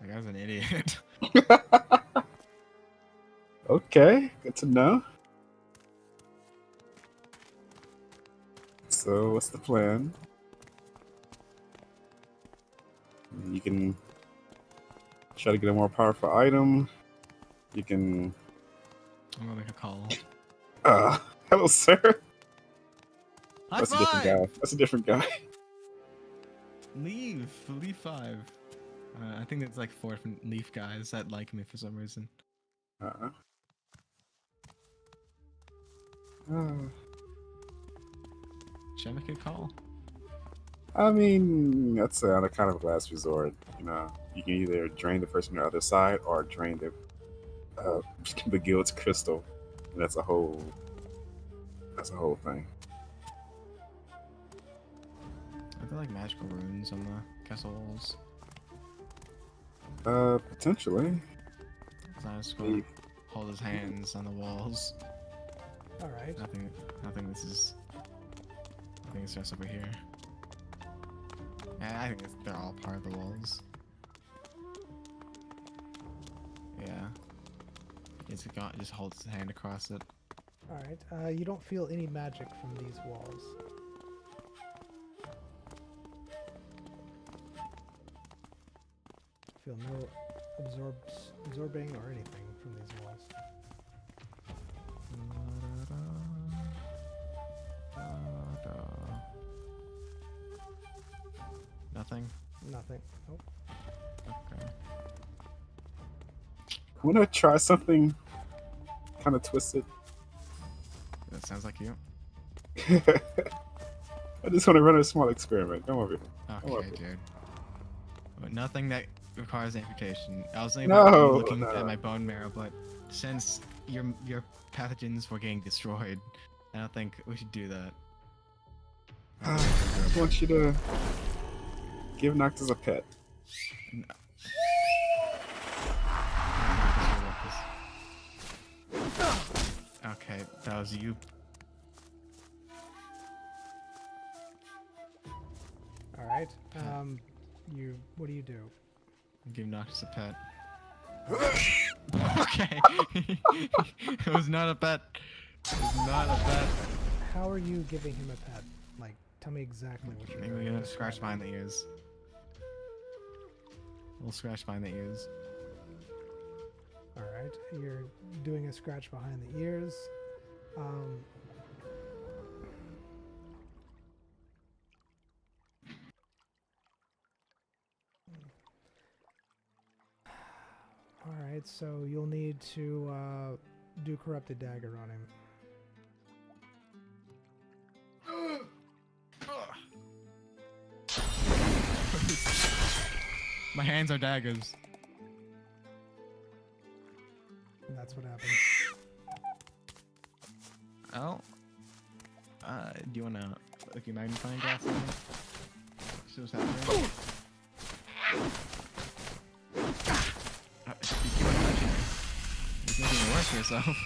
That guy's an idiot. Okay, good to know. So, what's the plan? You can try to get a more powerful item. You can. I'm gonna make a call. Hello, sir. High That's a different guy. That's a different guy. Leave 5. I think there's like 4 different leaf guys that like me for some reason. Uh-uh. Should I make a call? I mean, that's on a kind of last resort. You know, you can either drain the person on the other side or drain the guild's crystal. And that's a whole thing. Are there like magical runes on the castle walls? Potentially. So I'm just gonna hold his hands on the walls. All right. Nothing. This is. I think it's just over here. Yeah, I think they're all part of the walls. Yeah. Just holds his hand across it. All right. You don't feel any magic from these walls. Feel no absorbing or anything from these walls. Nothing. Nothing. Nope. Okay. Want to try something kind of twisted? That sounds like you. I just want to run a small experiment. Come over here. Okay, dude. But nothing that requires amputation. I was thinking No, about looking no. at my bone marrow, but since your pathogens were getting destroyed, I don't think we should do that. I just want you to give Noctis a pet. Okay, that was you. All right. What do you do? Give Noctis a pet. Okay. It was not a pet. It was not a pet. How are you giving him a pet? Like, tell me exactly what you're Maybe doing. we're gonna Describe scratch it. behind the ears. We'll scratch behind the ears. All right. You're doing a scratch behind the ears. All right. So you'll need to do corrupted dagger on him. My hands are daggers. And that's what happens. Oh. Do you wanna look your magnifying glass on me? See what's happening? You keep on touching me. You're making it worse for yourself.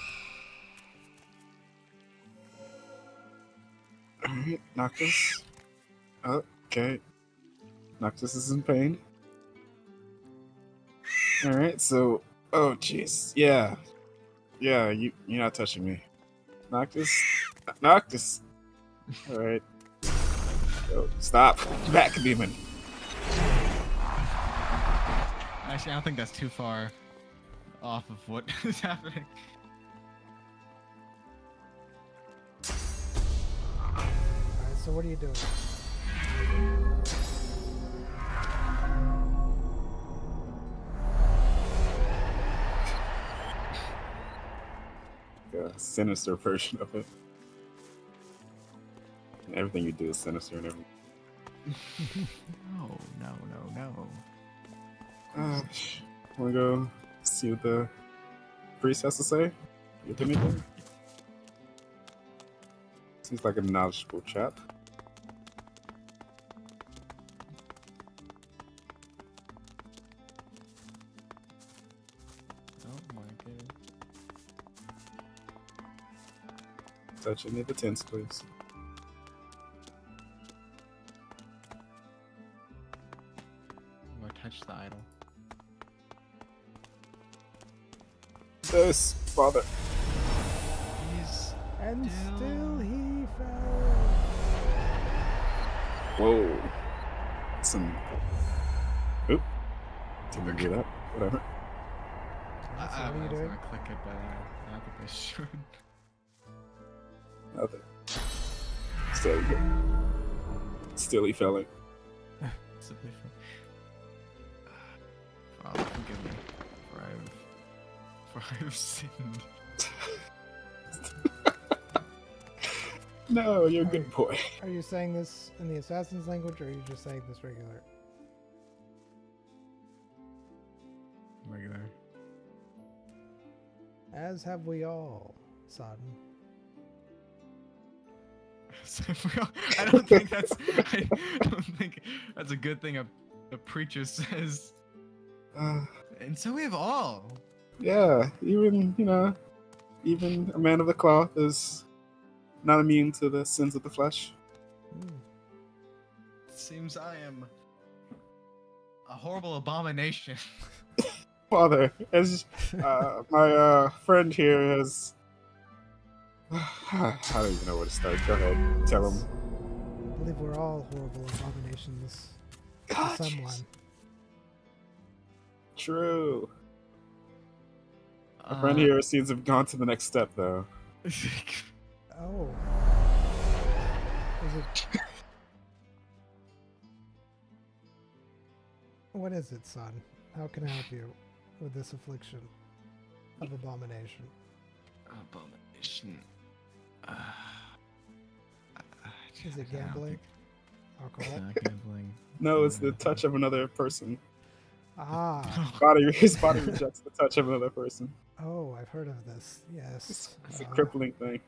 Alright, Noctis. Okay. Noctis is in pain. Alright, so. Oh, jeez. Yeah. Yeah, you're not touching me. Noctis. Noctis. Alright. Yo, stop. Back, demon. Actually, I don't think that's too far off of what is happening. So what are you doing? A sinister version of it. And everything you do is sinister and everything. No, no, no, no. Wanna go see what the priest has to say? You think anything? Seems like a knowledgeable chap. Oh my god. Touch any of the tents, please. Or touch the idol. This, father. He's And Still- still he fell. Whoa. Some. Oop. Didn't do that. Whatever. So what are you was doing? gonna click it, but I think I should. Nothing. Still, he- still he fell in. It's a bit Father, forgive me for I've sinned. No, you're a good boy. Are you saying this in the assassin's language, or are you just saying this regular? Regular. As have we all, son. I don't think that's a good thing a preacher says. And so we have all. Yeah, even, even a man of the cloth is not immune to the sins of the flesh. Seems I am a horrible abomination. Father, as my friend here has. I don't even know where to start. Go ahead, tell him. I believe we're all horrible abominations to God, someone. True. My friend here seems to have gone to the next step, though. Oh. Is it? What is it, son? How can I help you with this affliction of abomination? Abomination. Is it gambling? Alcohol? Gambling. No, it's the touch of another person. Ah. His body rejects the touch of another person. Oh, I've heard of this. Yes. It's a crippling thing.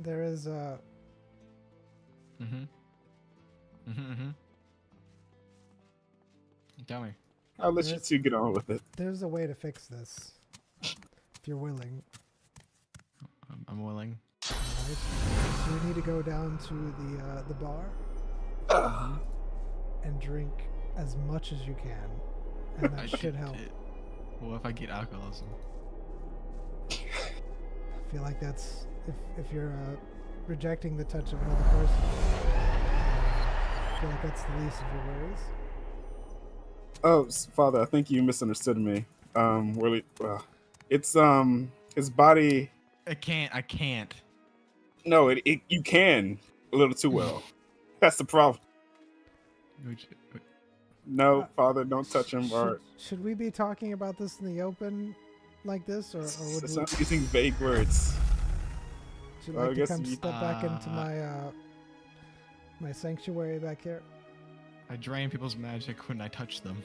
There is a. Tell me. I'll let you two get on with it. There's a way to fix this. If you're willing. I'm willing. Alright. So you need to go down to the bar and drink as much as you can, and that should help. What if I get alcoholism? I feel like that's if you're rejecting the touch of another person. I feel like that's the least of your worries. Oh, Father, I think you misunderstood me. Really, it's his body. I can't. No, you can a little too well. That's the problem. No, Father, don't touch him. Should we be talking about this in the open, like this, or would It's we, not using vague words. would you I like to guess come you- step back into my sanctuary back here? I drain people's magic when I touch them.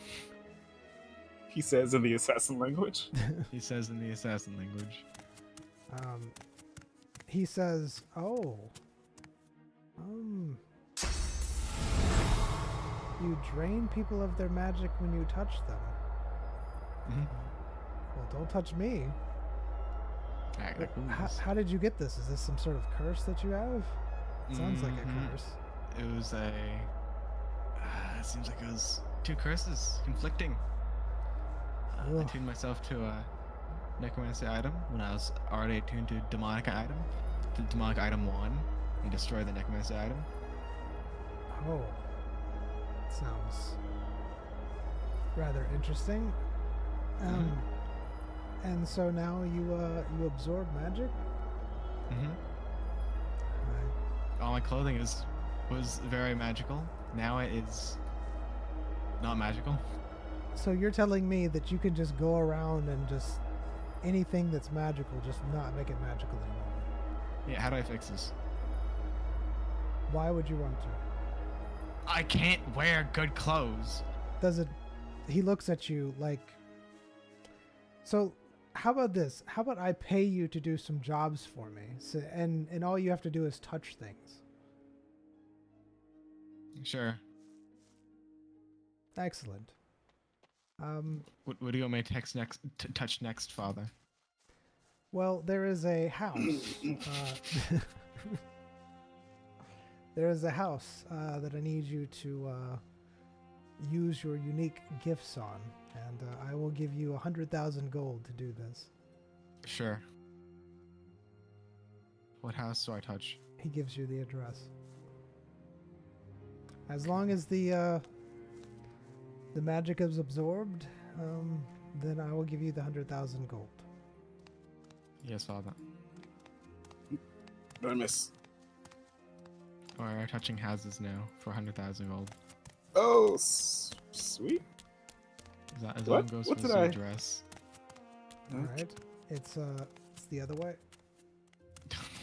He says in the assassin language. He says in the assassin language. He says, "Oh, you drain people of their magic when you touch them. Well, don't touch me. How did you get this? Is this some sort of curse that you have? It sounds like a curse. It was a. It seems like it was two curses conflicting. I Ugh. tuned myself to a necromancy item when I was already attuned to demonic item. To demonic item 1 and destroy the necromancy item. Oh, sounds rather interesting. And so now you absorb magic. Mm-hmm. Right. All my clothing is was very magical. Now it is not magical. So you're telling me that you can just go around and just anything that's magical, just not make it magical anymore? Yeah, how do I fix this? Why would you want to? I can't wear good clothes. Does it? He looks at you like. So, how about this? How about I pay you to do some jobs for me, so, and all you have to do is touch things. Sure. Excellent. What do you want me to touch next, Father? Well, there is a house. There is a house that I need you to use your unique gifts on, and I will give you 100,000 gold to do this. Sure. What house do I touch? He gives you the address. As long as the magic is absorbed, then I will give you the 100,000 gold. Yes, Father. Don't miss. We're touching houses now for 100,000 gold. Oh, sweet. Is that as What? long goes What for did the I- address? All right, it's the other way.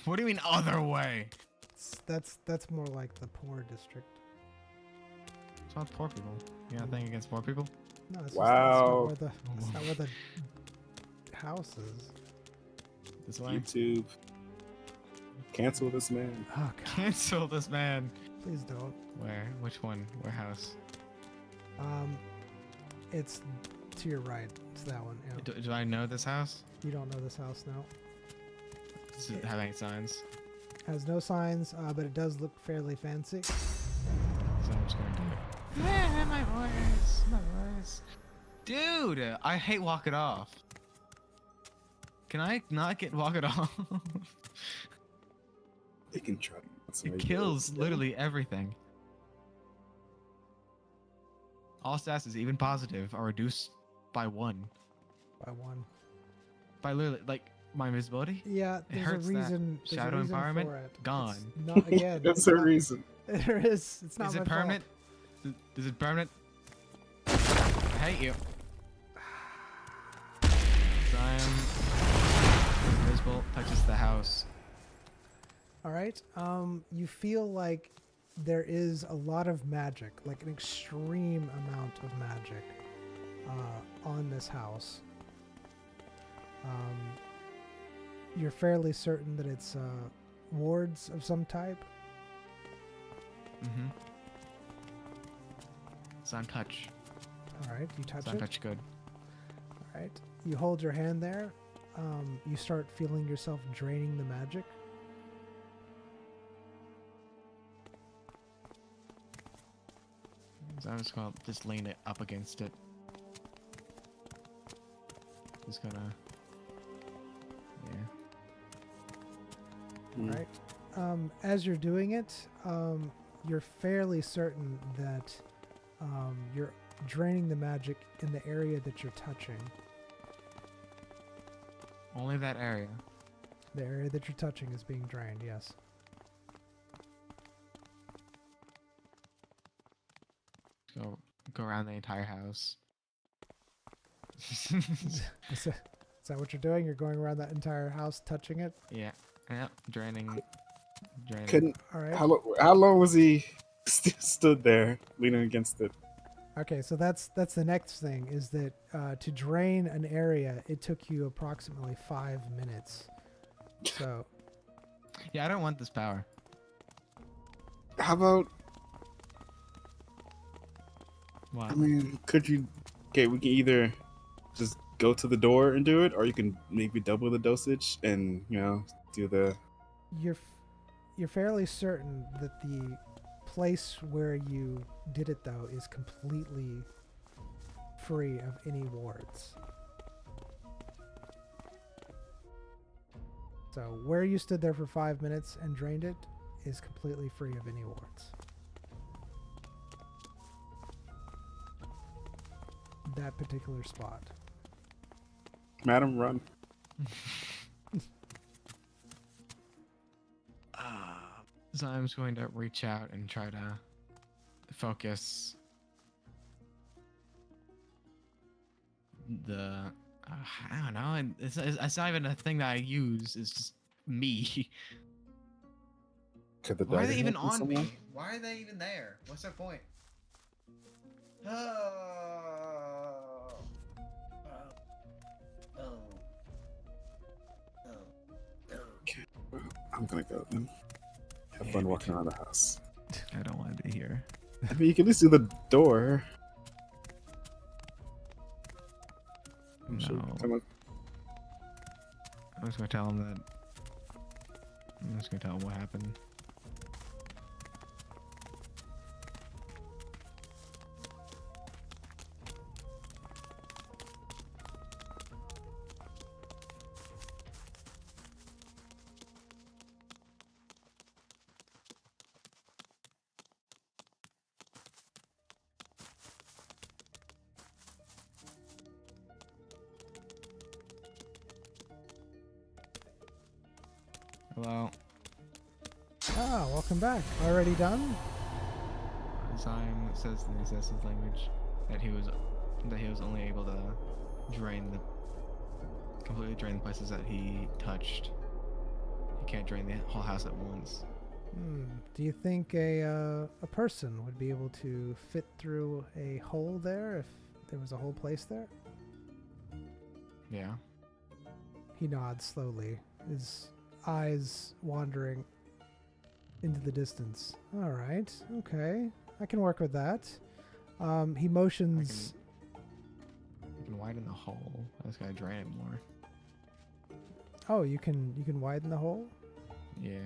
What do you mean other way? That's more like the poor district. It's not poor people. You got anything against poor people? No, it's Wow. just, that's not where the house is. This way? YouTube. Cancel this man. Oh god, Cancel this man. please don't. Where? Which one? Where house? It's to your right. It's that one. Yeah. Do I know this house? You don't know this house now. Does it have any signs? Has no signs, but it does look fairly fancy. So I'm just gonna do it. Yeah, my voice. My voice. Dude, I hate Walk It Off. Can I not get Walk It Off? You can try. It kills literally everything. All stats, even positive, are reduced by 1. By one. By literally, like, my invisibility? Yeah, It there's hurts a that reason. There's shadow a reason environment for it. gone. It's not again. That's it's the not- reason. There is. It's not. Is my it permanent? Is it permanent? I hate you. I'm invisible. Touches the house. All right. You feel like there is a lot of magic, like an extreme amount of magic, on this house. You're fairly certain that it's wards of some type. Mm-hmm. Sun touch. All right. You touch Sun it. touch good. All right. You hold your hand there. You start feeling yourself draining the magic. So I'm just gonna lean it up against it. Just gonna. Yeah. Mm. Right. As you're doing it, you're fairly certain that you're draining the magic in the area that you're touching. Only that area. The area that you're touching is being drained, yes. Go around the entire house. Is that what you're doing? You're going around that entire house touching it? Yeah. Yeah. Draining. Couldn't. All right. How long was he stood there leaning against it? Okay, so that's the next thing is that to drain an area, it took you approximately 5 minutes. So Yeah, I don't want this power. How about? What? I mean, could you? Okay, we can either just go to the door and do it, or you can maybe double the dosage and do the. you're fairly certain that the place where you did it though is completely free of any wards. So where you stood there for 5 minutes and drained it is completely free of any wards. That particular spot. Madam, run. Zym's going to reach out and try to focus the I don't know, and it's not even a thing that I use. It's just me. Could the Why are dagger they even help in on some me? way? Why are they even there? What's their point? Okay, well, I'm gonna go then. Have fun walking around the house. I don't want to be here. I mean, you can at least do the door. I'm sure No. come up. I'm just gonna tell him that. I'm just gonna tell him what happened. Hello. Ah, welcome back. Already done? Zym says in the assassin's language that he was only able to completely drain the places that he touched. He can't drain the whole house at once. Do you think a person would be able to fit through a hole there if there was a whole place there? Yeah. He nods slowly, his eyes wandering into the distance. All right, okay, I can work with that. He motions. You can widen the hole. I just gotta drain it more. Oh, you can widen the hole. Yeah.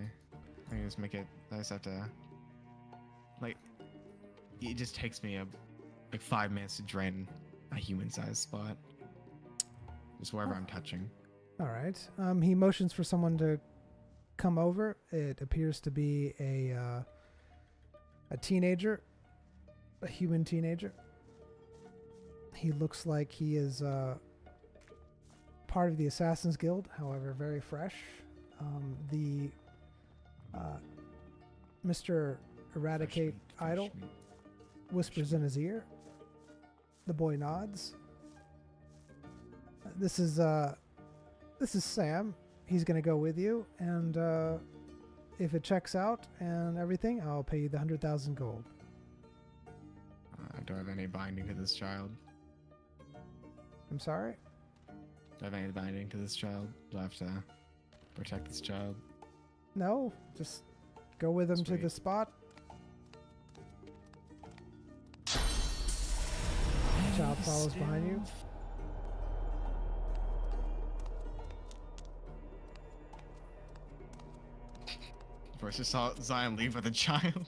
I can just make it. I just have to. Like, it just takes me like 5 minutes to drain a human-sized spot. Just wherever I'm touching. All right. He motions for someone to come over. It appears to be a teenager, a human teenager. He looks like he is part of the Assassin's Guild, however, very fresh. Mr. Eradicate Idol whispers in his ear. The boy nods. This is Sam. He's gonna go with you, and if it checks out and everything, I'll pay you the 100,000 gold. I don't have any binding to this child. I'm sorry? Do I have any binding to this child? Do I have to protect this child? No, just go with him to Sweet. the spot. Child follows behind you. First, I saw Zion leave with a child,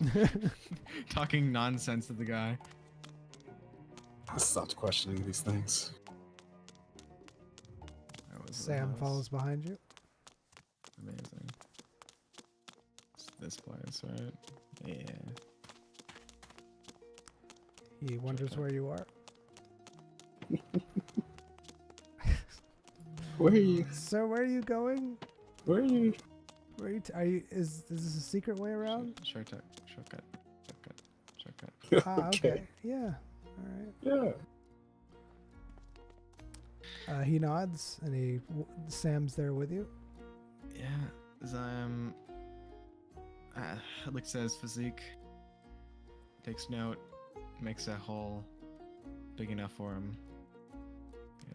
talking nonsense to the guy. I stopped questioning these things. That was Sam follows behind you. Amazing. It's this place, right? Yeah. He wonders Okay. where you are. Where are you? So where are you going? Where are you? Where are you? Are you? Is this a secret way around? Shortcut. Ah, okay. Yeah. All right. Yeah. He nods, and Sam's there with you. Yeah, Zion looks at his physique, takes note, makes a hole big enough for him.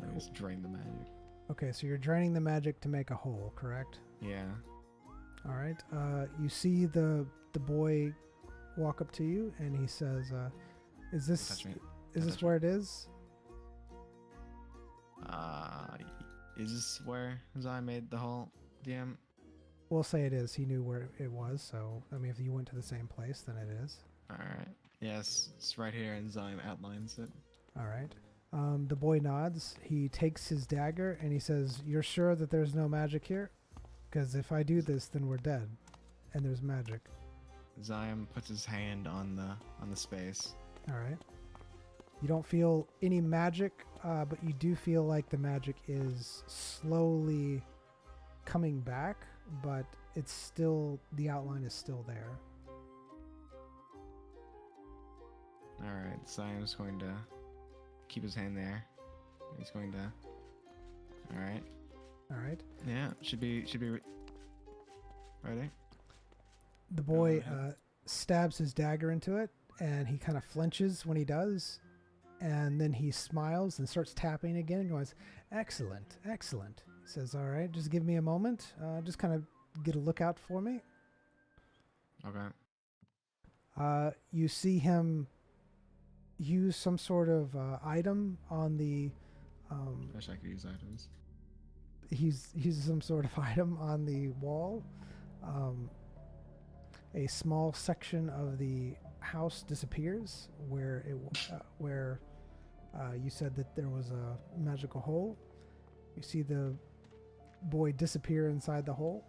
Yeah, just drain the magic. Okay, so you're draining the magic to make a hole, correct? Yeah. All right. You see the boy walk up to you, and he says, "Is this Touch me. is this where it is?" Is this where Zion made the hole, DM? We'll say it is. He knew where it was, so I mean, if you went to the same place, then it is. Alright. Yes, it's right here, and Zion outlines it. All right. The boy nods. He takes his dagger and he says, "You're sure that there's no magic here? Because if I do this, then we're dead, and there's magic." Zion puts his hand on the space. All right. You don't feel any magic, but you do feel like the magic is slowly coming back, but it's still, the outline is still there. Alright, so I'm just going to keep his hand there. He's going to... Alright. All right. Yeah, should be ready. The boy ahead. stabs his dagger into it, and he kind of flinches when he does, and then he smiles and starts tapping again and goes, "Excellent, excellent." He says, "All right, just give me a moment. Just kind of get a lookout for me." Okay. You see him use some sort of item on the. Wish I could use items. He's uses some sort of item on the wall. A small section of the house disappears where you said that there was a magical hole. You see the boy disappear inside the hole.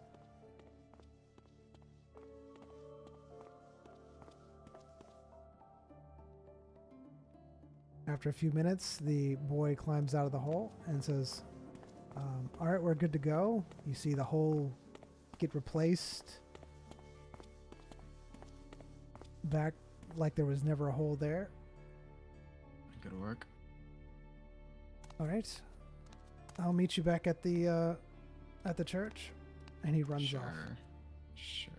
After a few minutes, the boy climbs out of the hole and says, "All right, we're good to go." You see the hole get replaced back like there was never a hole there. Good work. All right, I'll meet you back at the church. And he runs off. Sure.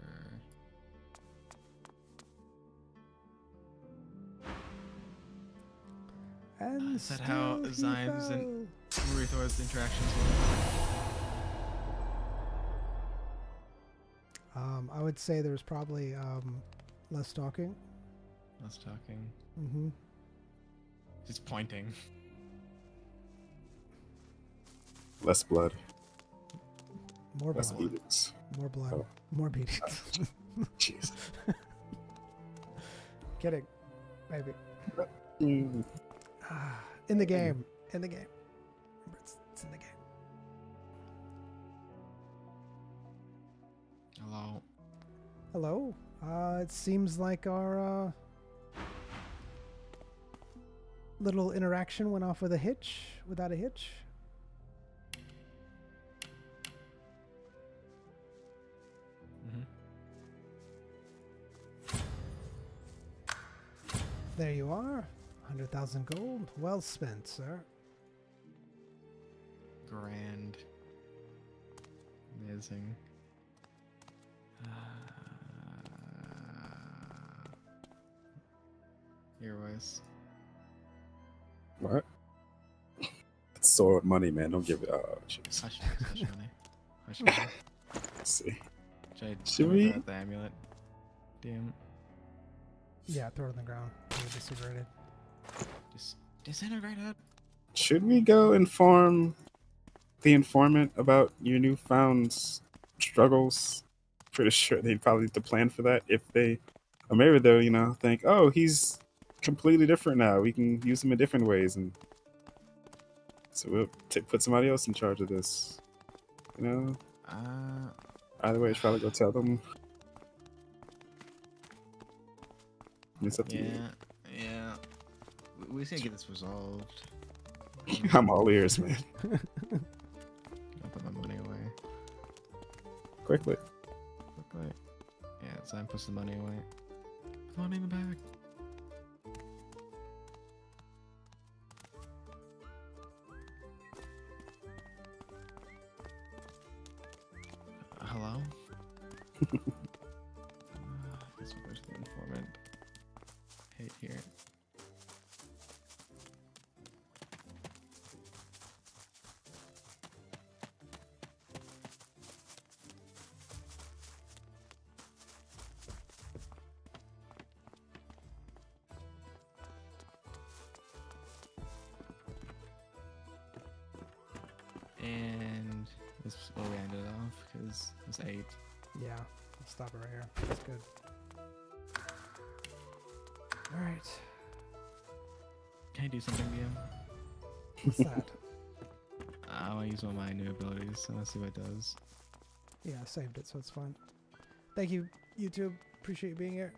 And Is that how still he Zymes and fell. Ruthor's interactions were? I would say there's probably less talking. Less talking. Mm-hmm. Just pointing. Less blood. More Less blood. beatings. More blood. Oh. More beatings. Jeez. Kidding. Maybe. Mm. In the game. In the game. Remember, it's in the game. Hello. Hello. It seems like our little interaction went off with a hitch. Without a hitch. There you are. 100,000 gold. Well spent, sir. Grand. Amazing. Here, Weiss. What? It's sword money, man. Don't give it. Oh, jeez. Hush money. Hush money. Let's see. Should we- the amulet? Damn. Yeah, throw it on the ground. You're disintegrated. Just disintegrated. Should we go inform the informant about your newfound struggles? Pretty sure they'd probably need to plan for that if they, or maybe they'll, think, oh, he's completely different now. We can use him in different ways, and so we'll put somebody else in charge of this. Either way, it's probably go tell them. It's up to you. Yeah. We just gotta get this resolved. I'm all ears, man. I'll put my money away. Quickly. Quickly. Yeah, Zyme puts the money away. Money in the bag. Hello? Guess we'll go to the informant. Hey, here. And this is where we ended off because it's 8. Yeah, I'll stop it right here. That's good. All right. Can I do something, DM? What's that? I want to use one of my new abilities, so let's see what it does. Yeah, I saved it, so it's fine. Thank you, YouTube. Appreciate you being here.